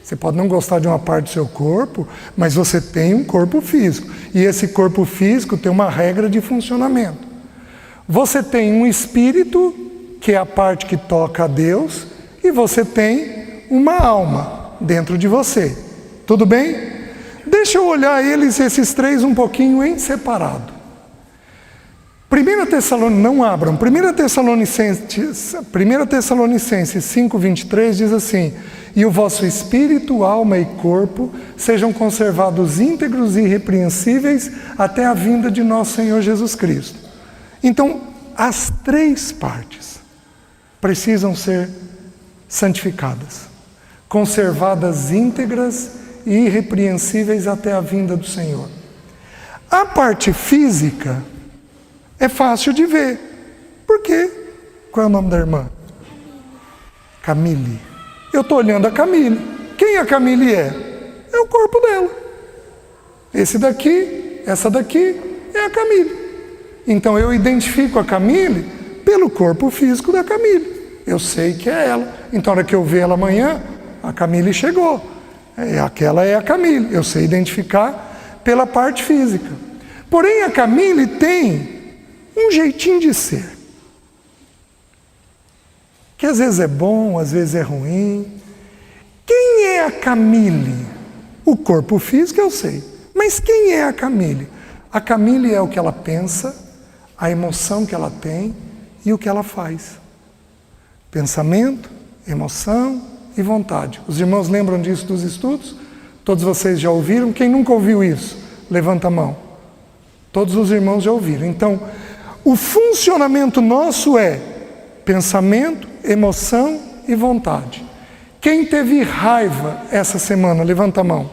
Você pode não gostar de uma parte do seu corpo, mas você tem um corpo físico. E esse corpo físico tem uma regra de funcionamento. Você tem um espírito, que é a parte que toca a Deus, e você tem uma alma dentro de você. Tudo bem? Deixa eu olhar esses 3 um pouquinho em separado. 1 Tessalonicenses, não abram, 1 Tessalonicenses 5:23 diz assim: e o vosso espírito, alma e corpo sejam conservados íntegros e irrepreensíveis até a vinda de nosso Senhor Jesus Cristo. Então, as 3 partes precisam ser santificadas, conservadas íntegras e irrepreensíveis até a vinda do Senhor. A parte física é fácil de ver. Por quê? Qual é o nome da irmã? Camille. Eu estou olhando a Camille. Quem a Camille é? É o corpo dela. Esse daqui, essa daqui é a Camille. Então eu identifico a Camille pelo corpo físico da Camille. Eu sei que é ela. Então na hora que eu ver ela amanhã, a Camille chegou. Aquela é a Camille. Eu sei identificar pela parte física. Porém a Camille tem um jeitinho de ser, que às vezes é bom, às vezes é ruim. Quem é a Camille? O corpo físico eu sei, mas quem é a Camille? A Camille é o que ela pensa, a emoção que ela tem e o que ela faz. Pensamento, emoção e vontade. Os irmãos lembram disso dos estudos? Todos vocês já ouviram? Quem nunca ouviu isso? Levanta a mão. Todos os irmãos já ouviram. Então, o funcionamento nosso é pensamento, emoção e vontade. Quem teve raiva essa semana? Levanta a mão.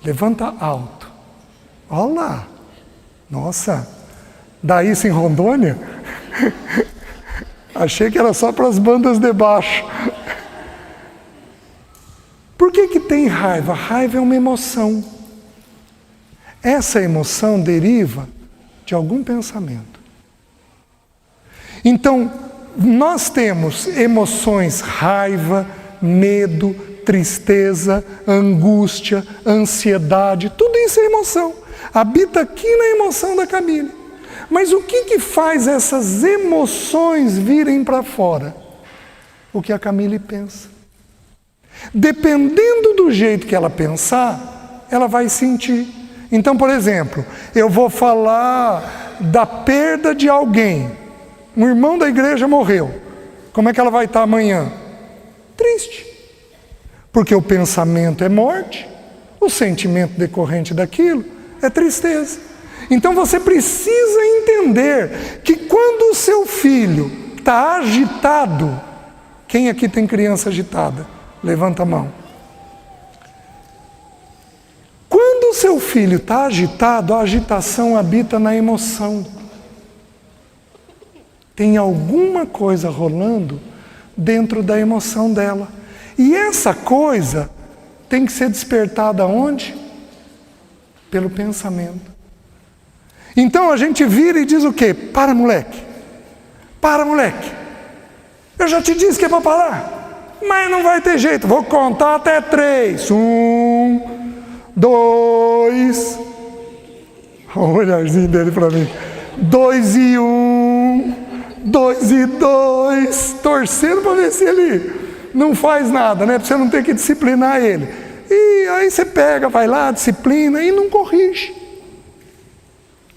Levanta alto. Olha lá. Nossa, dá isso em Rondônia? Achei que era só para as bandas de baixo. Por que tem raiva? Raiva é uma emoção. Essa emoção deriva de algum pensamento. Então, nós temos emoções, raiva, medo, tristeza, angústia, ansiedade, tudo isso é emoção. Habita aqui na emoção da Camille. Mas o que faz essas emoções virem para fora? O que a Camille pensa. Dependendo do jeito que ela pensar, ela vai sentir. Então, por exemplo, eu vou falar da perda de alguém. Um irmão da igreja morreu. Como é que ela vai estar amanhã? Triste. Porque o pensamento é morte, o sentimento decorrente daquilo é tristeza. Então você precisa entender que quando o seu filho está agitado, quem aqui tem criança agitada? Levanta a mão. Quando o seu filho está agitado, a agitação habita na emoção. Tem alguma coisa rolando dentro da emoção dela. E essa coisa tem que ser despertada onde? Pelo pensamento. Então a gente vira e diz o quê? Para, moleque. Para, moleque. Eu já te disse que é para parar. Mas não vai ter jeito. Vou contar até 3. 1, 2. Olha o olharzinho dele para mim. 2 e 1. 2 e 2. Torcendo para ver se ele não faz nada, né? Para você não ter que disciplinar ele. E aí você pega, vai lá, disciplina e não corrige.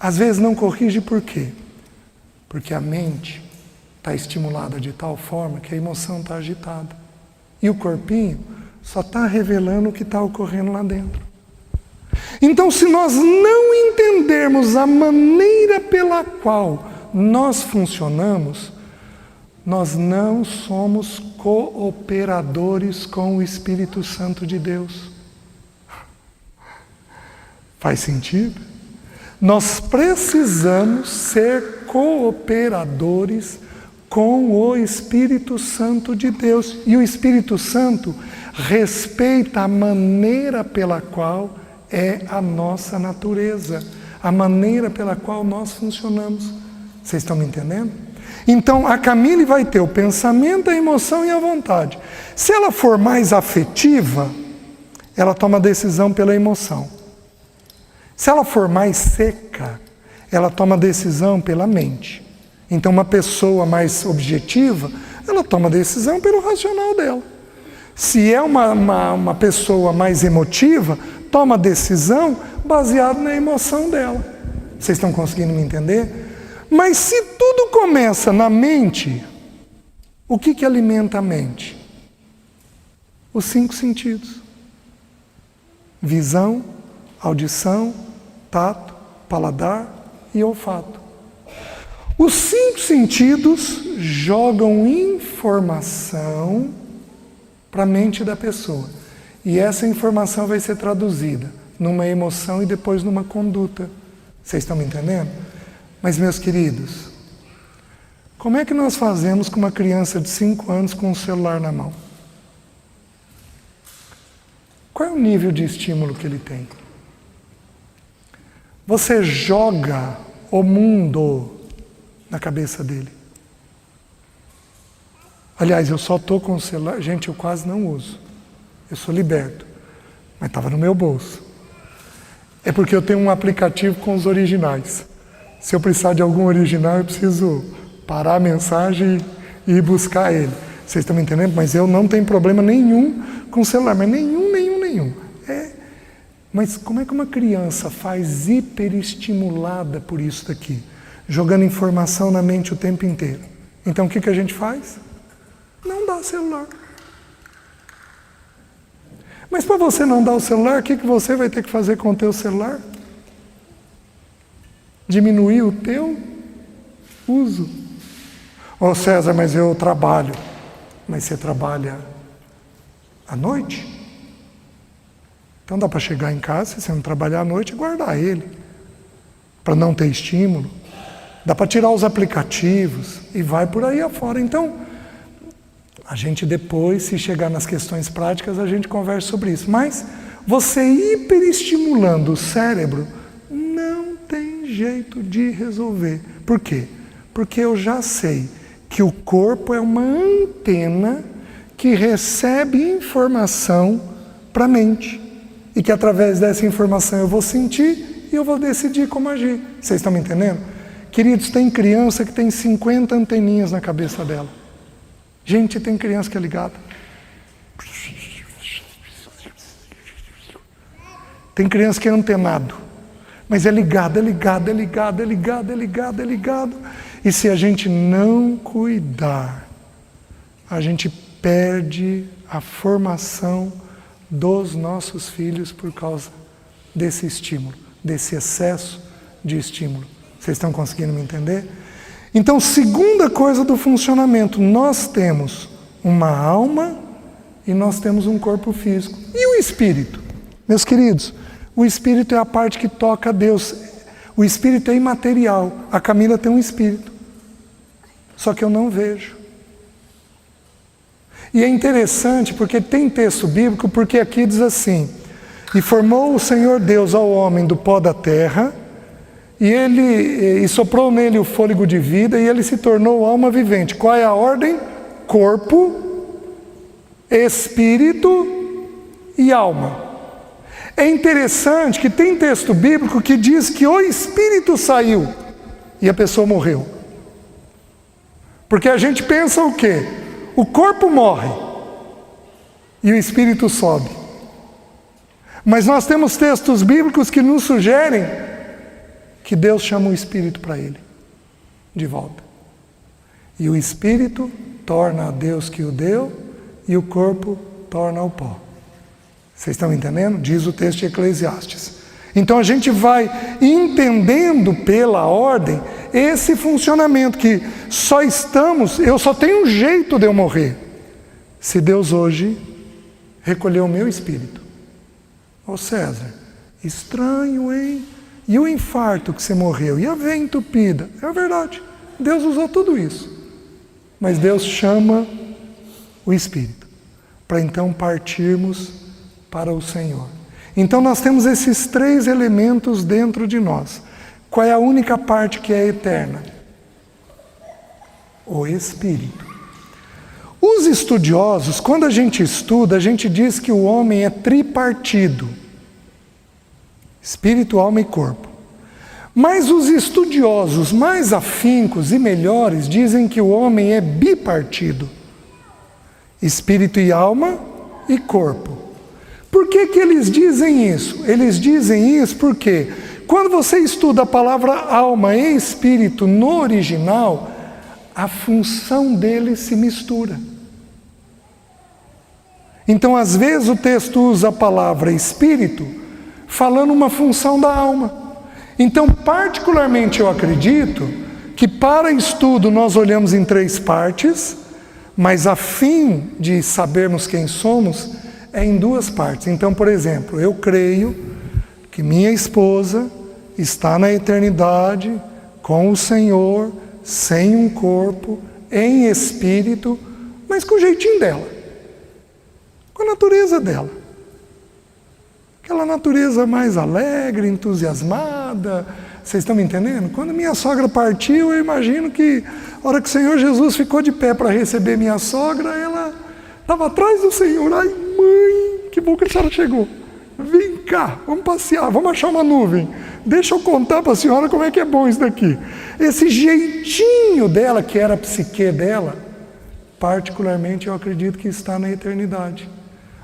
Às vezes não corrige por quê? Porque a mente está estimulada de tal forma que a emoção está agitada. E o corpinho só está revelando o que está ocorrendo lá dentro. Então, se nós não entendermos a maneira pela qual nós funcionamos, nós não somos cooperadores com o Espírito Santo de Deus. Faz sentido? Nós precisamos ser cooperadores com o Espírito Santo de Deus. E o Espírito Santo respeita a maneira pela qual é a nossa natureza, a maneira pela qual nós funcionamos. Vocês estão me entendendo? Então a Camille vai ter o pensamento, a emoção e a vontade. Se ela for mais afetiva, ela toma decisão pela emoção. Se ela for mais seca, ela toma decisão pela mente. Então uma pessoa mais objetiva, ela toma decisão pelo racional dela. Se é uma pessoa mais emotiva, toma decisão baseada na emoção dela. Vocês estão conseguindo me entender? Mas se tudo começa na mente, o que alimenta a mente? Os 5 sentidos. Visão, audição, tato, paladar e olfato. Os 5 sentidos jogam informação para a mente da pessoa. E essa informação vai ser traduzida numa emoção e depois numa conduta. Vocês estão me entendendo? Mas, meus queridos, como é que nós fazemos com uma criança de 5 anos com um celular na mão? Qual é o nível de estímulo que ele tem? Você joga o mundo na cabeça dele. Aliás, eu só estou com o celular. Gente, eu quase não uso. Eu sou liberto. Mas estava no meu bolso. É porque eu tenho um aplicativo com os originais. Se eu precisar de algum original, eu preciso parar a mensagem e ir buscar ele. Vocês estão me entendendo? Mas eu não tenho problema nenhum com o celular. Mas nenhum. Mas como é que uma criança faz hiperestimulada por isso daqui? Jogando informação na mente o tempo inteiro. Então o que a gente faz? Não dá celular. Mas para você não dar o celular, o que você vai ter que fazer com o teu celular? Diminuir o teu uso. Ô César, mas eu trabalho. Mas você trabalha à noite? Então dá para chegar em casa, se você não trabalhar à noite, e guardar ele, para não ter estímulo. Dá para tirar os aplicativos e vai por aí afora. Então, a gente depois, se chegar nas questões práticas, a gente conversa sobre isso. Mas você hiperestimulando o cérebro, não tem jeito de resolver. Por quê? Porque eu já sei que o corpo é uma antena que recebe informação para a mente. E que através dessa informação eu vou sentir e eu vou decidir como agir. Vocês estão me entendendo? Queridos, tem criança que tem 50 anteninhas na cabeça dela. Gente, tem criança que é ligada. Tem criança que é antenado. Mas é ligado. E se a gente não cuidar, a gente perde a formação dos nossos filhos por causa desse estímulo, desse excesso de estímulo. Vocês estão conseguindo me entender? Então, segunda coisa do funcionamento, nós temos uma alma e nós temos um corpo físico. E o espírito? Meus queridos, o espírito é a parte que toca a Deus. O espírito é imaterial. A Camila tem um espírito. Só que eu não vejo. E é interessante porque tem texto bíblico, porque aqui diz assim: e formou o Senhor Deus ao homem do pó da terra, e soprou nele o fôlego de vida, e ele se tornou alma vivente. Qual é a ordem? Corpo, espírito e alma. É interessante que tem texto bíblico que diz que o espírito saiu e a pessoa morreu. Porque a gente pensa o quê? O corpo morre e o espírito sobe. Mas nós temos textos bíblicos que nos sugerem que Deus chama o espírito para ele de volta. E o espírito torna a Deus que o deu e o corpo torna ao pó. Vocês estão entendendo? Diz o texto de Eclesiastes. Então a gente vai entendendo pela ordem esse funcionamento que eu só tenho um jeito de eu morrer. Se Deus hoje recolheu o meu espírito. Ô César, estranho, hein? E o infarto que você morreu? E a veia entupida? É verdade, Deus usou tudo isso. Mas Deus chama o espírito para então partirmos para o Senhor. Então nós temos esses três elementos dentro de nós. Qual é a única parte que é eterna? O espírito. Os estudiosos, quando a gente estuda, a gente diz que o homem é tripartido: espírito, alma e corpo. Mas os estudiosos mais afincos e melhores dizem que o homem é bipartido: espírito e alma e corpo. Por que eles dizem isso? Eles dizem isso porque quando você estuda a palavra alma e espírito no original, a função deles se mistura. Então, às vezes, o texto usa a palavra espírito falando uma função da alma. Então, particularmente, eu acredito que para estudo nós olhamos em três partes, mas a fim de sabermos quem somos é em duas partes. Então, por exemplo, eu creio que minha esposa está na eternidade com o Senhor, sem um corpo, em espírito, mas com o jeitinho dela, com a natureza dela. Aquela natureza mais alegre, entusiasmada. Vocês estão me entendendo? Quando minha sogra partiu, eu imagino que a hora que o Senhor Jesus ficou de pé para receber minha sogra, ela estava atrás do Senhor. Ai, mãe, que bom que a senhora chegou. Vem cá, vamos passear, vamos achar uma nuvem. Deixa eu contar para a senhora como é que é bom isso daqui. Esse jeitinho dela, que era a psique dela, particularmente eu acredito que está na eternidade.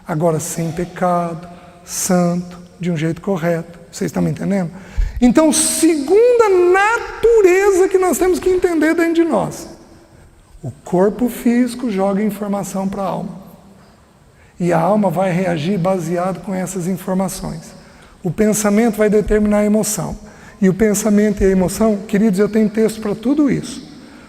Agora, sem pecado, santo, de um jeito correto. Vocês estão me entendendo? Então, segunda natureza que nós temos que entender dentro de nós. O corpo físico joga informação para a alma. E a alma vai reagir baseado com essas informações. O pensamento vai determinar a emoção. E o pensamento e a emoção, queridos, eu tenho texto para tudo isso.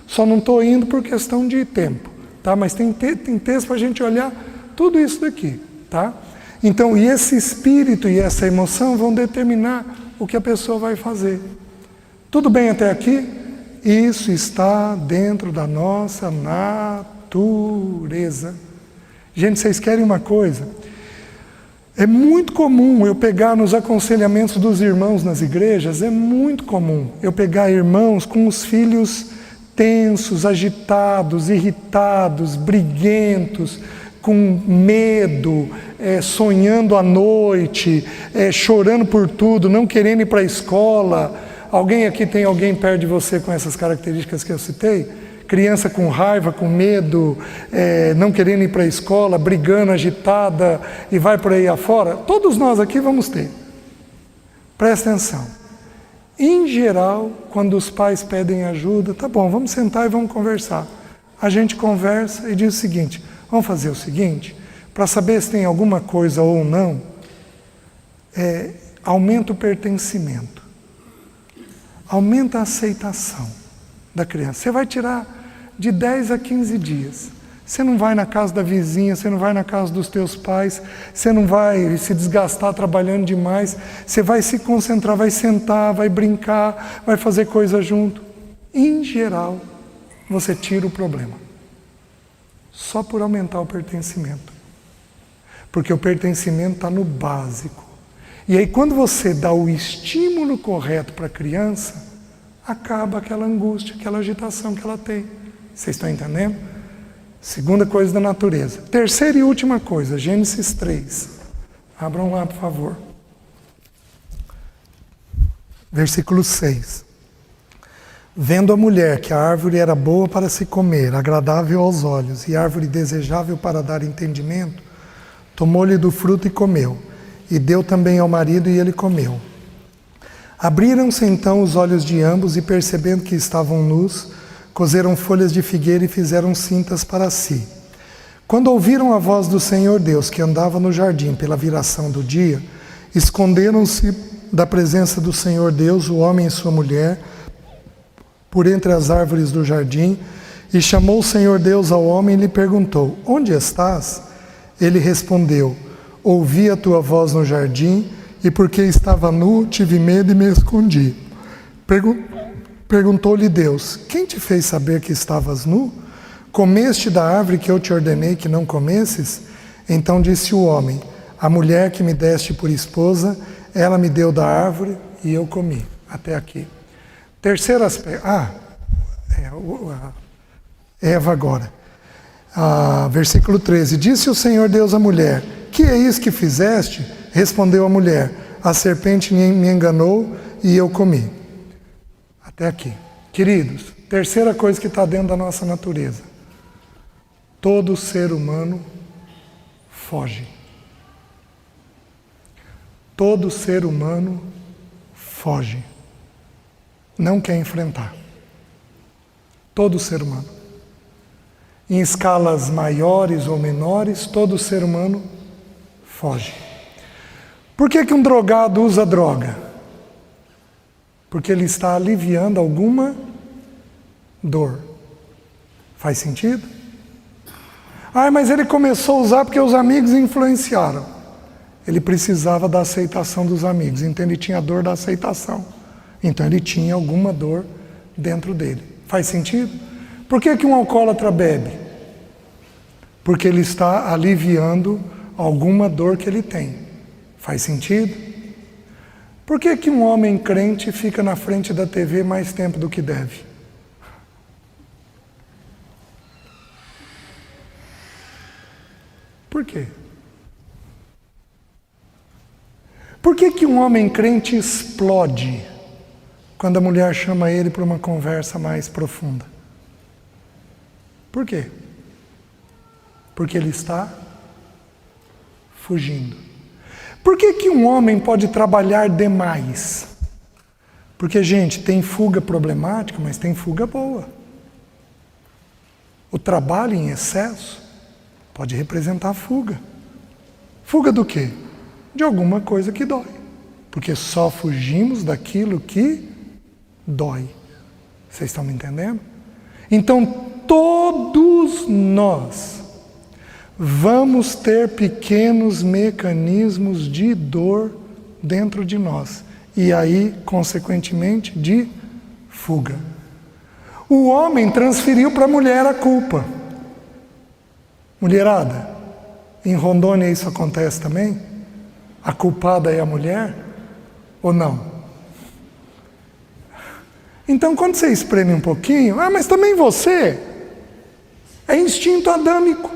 Só não estou indo por questão de tempo, tá? Mas tem texto para a gente olhar tudo isso daqui, tá? Então, e esse espírito e essa emoção vão determinar o que a pessoa vai fazer. Tudo bem até aqui? Isso está dentro da nossa natureza. Gente, vocês querem uma coisa? É muito comum eu pegar nos aconselhamentos dos irmãos nas igrejas, é muito comum eu pegar irmãos com os filhos tensos, agitados, irritados, briguentos, com medo, sonhando à noite, chorando por tudo, não querendo ir para a escola. Alguém aqui tem alguém perto de você com essas características que eu citei? Criança com raiva, com medo, não querendo ir para a escola, brigando, agitada e vai por aí afora? Todos nós aqui vamos ter. Presta atenção. Em geral, quando os pais pedem ajuda, tá bom, vamos sentar e vamos conversar. A gente conversa e diz o seguinte: vamos fazer o seguinte, para saber se tem alguma coisa ou não, aumenta o pertencimento. Aumenta a aceitação da criança. Você vai tirar de 10 a 15 dias. Você não vai na casa da vizinha, você não vai na casa dos teus pais, você não vai se desgastar trabalhando demais, você vai se concentrar, vai sentar, vai brincar, vai fazer coisa junto. Em geral, você tira o problema. Só por aumentar o pertencimento. Porque o pertencimento está no básico. E aí quando você dá o estímulo correto para a criança, acaba aquela angústia, aquela agitação que ela tem. Vocês estão entendendo? Segunda coisa da natureza. Terceira e última coisa, Gênesis 3. Abram lá, por favor. Versículo 6. Vendo a mulher que a árvore era boa para se comer, agradável aos olhos, e árvore desejável para dar entendimento, tomou-lhe do fruto e comeu, e deu também ao marido, e ele comeu. Abriram-se então os olhos de ambos, e percebendo que estavam nus, coseram folhas de figueira e fizeram cintas para si. Quando ouviram a voz do Senhor Deus, que andava no jardim pela viração do dia, esconderam-se da presença do Senhor Deus, o homem e sua mulher, por entre as árvores do jardim, e chamou o Senhor Deus ao homem e lhe perguntou: onde estás? Ele respondeu: ouvi a tua voz no jardim, e porque estava nu, tive medo e me escondi. Perguntou-lhe Deus: quem te fez saber que estavas nu? Comeste da árvore que eu te ordenei que não comesses? Então disse o homem: a mulher que me deste por esposa, ela me deu da árvore e eu comi. Até aqui. Terceiro aspecto. Eva agora. Versículo 13. Disse o Senhor Deus à mulher: que é isso que fizeste? Respondeu a mulher: a serpente me enganou e eu comi. Até aqui. Queridos, terceira coisa que está dentro da nossa natureza. Todo ser humano foge. Todo ser humano foge. Não quer enfrentar. Todo ser humano. Em escalas maiores ou menores, todo ser humano foge. Por que um drogado usa droga? Porque ele está aliviando alguma dor. Faz sentido? Mas ele começou a usar porque os amigos influenciaram. Ele precisava da aceitação dos amigos, então ele tinha a dor da aceitação. Então ele tinha alguma dor dentro dele. Faz sentido? Por que um alcoólatra bebe? Porque ele está aliviando alguma dor que ele tem. Faz sentido? Por que um homem crente fica na frente da TV mais tempo do que deve? Por quê? Por que um homem crente explode quando a mulher chama ele para uma conversa mais profunda? Por quê? Porque ele está fugindo. Por que um homem pode trabalhar demais? Porque, gente, tem fuga problemática, mas tem fuga boa. O trabalho em excesso pode representar fuga. Fuga do quê? De alguma coisa que dói. Porque só fugimos daquilo que dói. Vocês estão me entendendo? Então, todos nós vamos ter pequenos mecanismos de dor dentro de nós. E aí, consequentemente, de fuga. O homem transferiu para a mulher a culpa. Mulherada, em Rondônia isso acontece também? A culpada é a mulher? Ou não? Então, quando você espreme um pouquinho, mas também você, é instinto adâmico.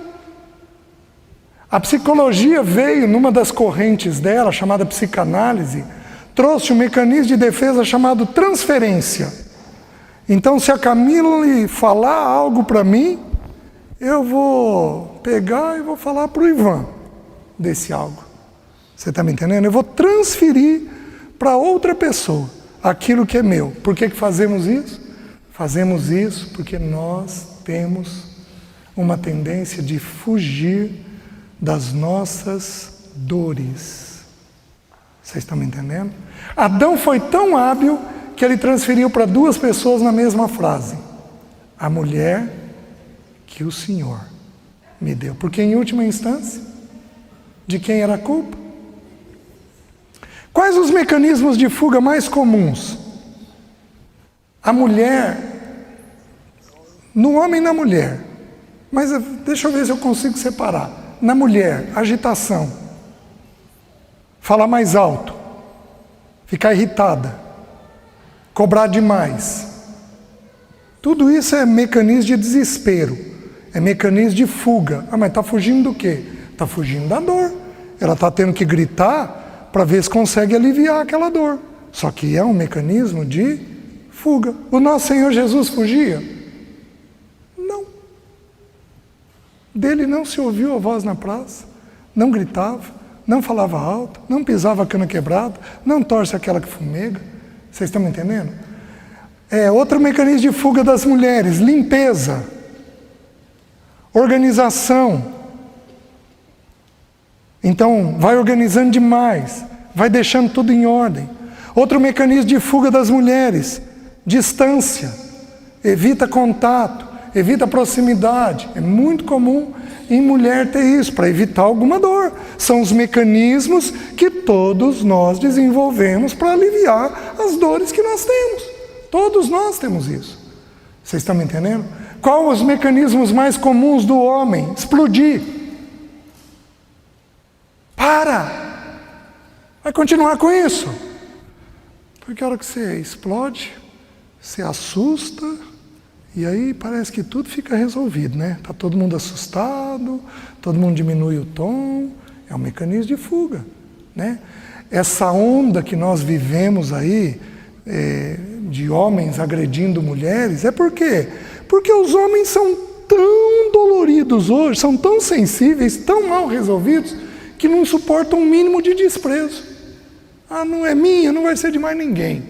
A psicologia veio, numa das correntes dela, chamada psicanálise, trouxe um mecanismo de defesa chamado transferência. Então, se a Camila falar algo para mim, eu vou pegar e vou falar para o Ivan desse algo. Você está me entendendo? Eu vou transferir para outra pessoa aquilo que é meu. Por que fazemos isso? Fazemos isso porque nós temos uma tendência de fugir das nossas dores. Vocês estão me entendendo? Adão foi tão hábil que ele transferiu para duas pessoas na mesma frase: a mulher que o Senhor me deu. Porque em última instância, de quem era a culpa? Quais os mecanismos de fuga mais comuns? A mulher, no homem e na mulher. Mas deixa eu ver se eu consigo separar. Na mulher, agitação, falar mais alto, ficar irritada, cobrar demais. Tudo isso é mecanismo de desespero, é mecanismo de fuga. Ah, mas está fugindo do quê? Está fugindo da dor. Ela está tendo que gritar para ver se consegue aliviar aquela dor. Só que é um mecanismo de fuga. O nosso Senhor Jesus fugia? Não. Dele não se ouviu a voz na praça, não gritava, não falava alto, não pisava a cana quebrada, não torce aquela que fumega. Vocês estão me entendendo? Outro mecanismo de fuga das mulheres: limpeza, organização. Então, vai organizando demais, vai deixando tudo em ordem. Outro mecanismo de fuga das mulheres: distância, evita contato, evita proximidade. É muito comum em mulher ter isso, para evitar alguma dor. São os mecanismos que todos nós desenvolvemos para aliviar as dores que nós temos. Todos nós temos isso. Vocês estão me entendendo? Qual os mecanismos mais comuns do homem? Explodir. Vai continuar com isso. Porque a hora que você explode, você assusta, e aí parece que tudo fica resolvido, né? Está todo mundo assustado, todo mundo diminui o tom. É um mecanismo de fuga, né? Essa onda que nós vivemos aí, de homens agredindo mulheres, é por quê? Porque os homens são tão doloridos hoje, são tão sensíveis, tão mal resolvidos, que não suportam um mínimo de desprezo. Ah, não é minha, não vai ser de mais ninguém.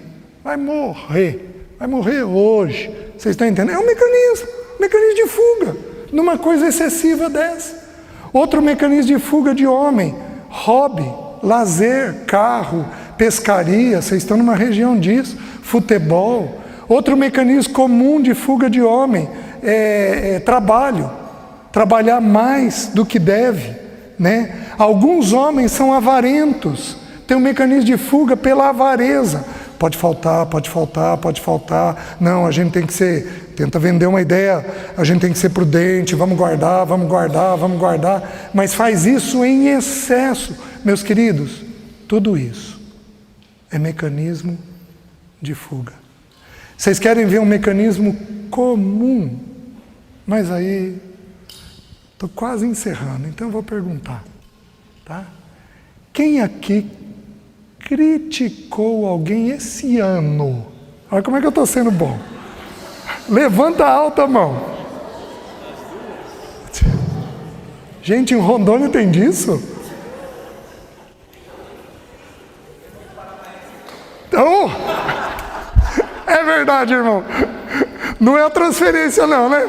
Vai morrer hoje. Vocês estão entendendo? É um mecanismo de fuga, numa coisa excessiva dessa. Outro mecanismo de fuga de homem: hobby, lazer, carro, pescaria. Vocês estão numa região disso, futebol. Outro mecanismo comum de fuga de homem é trabalho, trabalhar mais do que deve, né? Alguns homens são avarentos, tem um mecanismo de fuga pela avareza. Pode faltar. Não, a gente tem que tenta vender uma ideia, a gente tem que ser prudente, vamos guardar. Mas faz isso em excesso. Meus queridos, tudo isso é mecanismo de fuga. Vocês querem ver um mecanismo comum? Mas aí, estou quase encerrando, então eu vou perguntar. Tá? Quem aqui criticou alguém esse ano? Olha como é que eu estou sendo bom. Levanta alta a mão. Gente, em Rondônia tem disso? Então, é verdade, irmão. Não é a transferência não, né?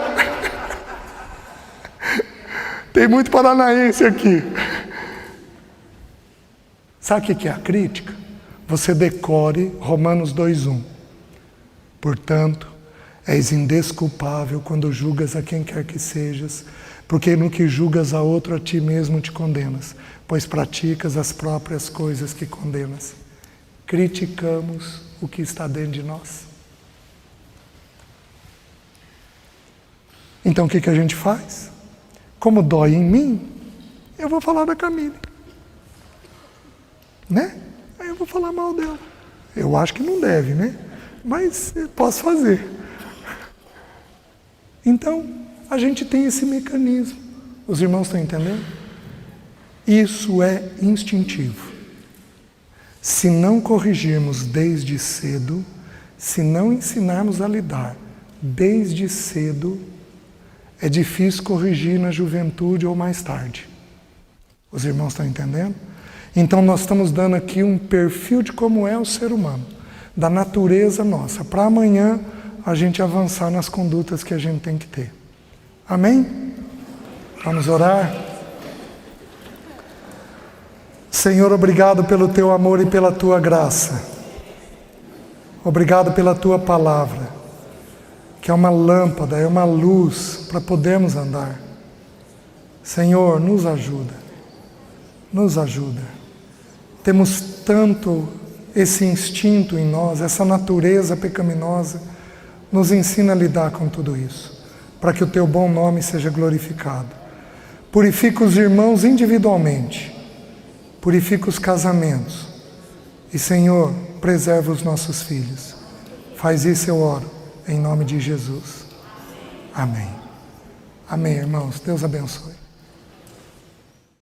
Tem muito paranaense aqui. Sabe o que é a crítica? Você decore Romanos 2:1. Portanto, és indesculpável quando julgas a quem quer que sejas, porque no que julgas a outro, a ti mesmo te condenas, pois praticas as próprias coisas que condenas. Criticamos o que está dentro de nós. Então o que a gente faz? Como dói em mim, eu vou falar da Camille. Né? Aí eu vou falar mal dela. Eu acho que não deve, né? Mas eu posso fazer. Então, a gente tem esse mecanismo. Os irmãos estão entendendo? Isso é instintivo. Se não corrigirmos desde cedo, se não ensinarmos a lidar desde cedo, é difícil corrigir na juventude ou mais tarde. Os irmãos estão entendendo? Então nós estamos dando aqui um perfil de como é o ser humano, da natureza nossa, para amanhã a gente avançar nas condutas que a gente tem que ter. Amém? Vamos orar? Senhor, obrigado pelo Teu amor e pela Tua graça. Obrigado pela Tua palavra, que é uma lâmpada, é uma luz para podermos andar. Senhor, nos ajuda. Nos ajuda. Temos tanto esse instinto em nós, essa natureza pecaminosa. Nos ensina a lidar com tudo isso, para que o Teu bom nome seja glorificado. Purifica os irmãos individualmente. Purifica os casamentos. E, Senhor, preserva os nossos filhos. Faz isso, eu oro, em nome de Jesus. Amém. Amém, irmãos. Deus abençoe.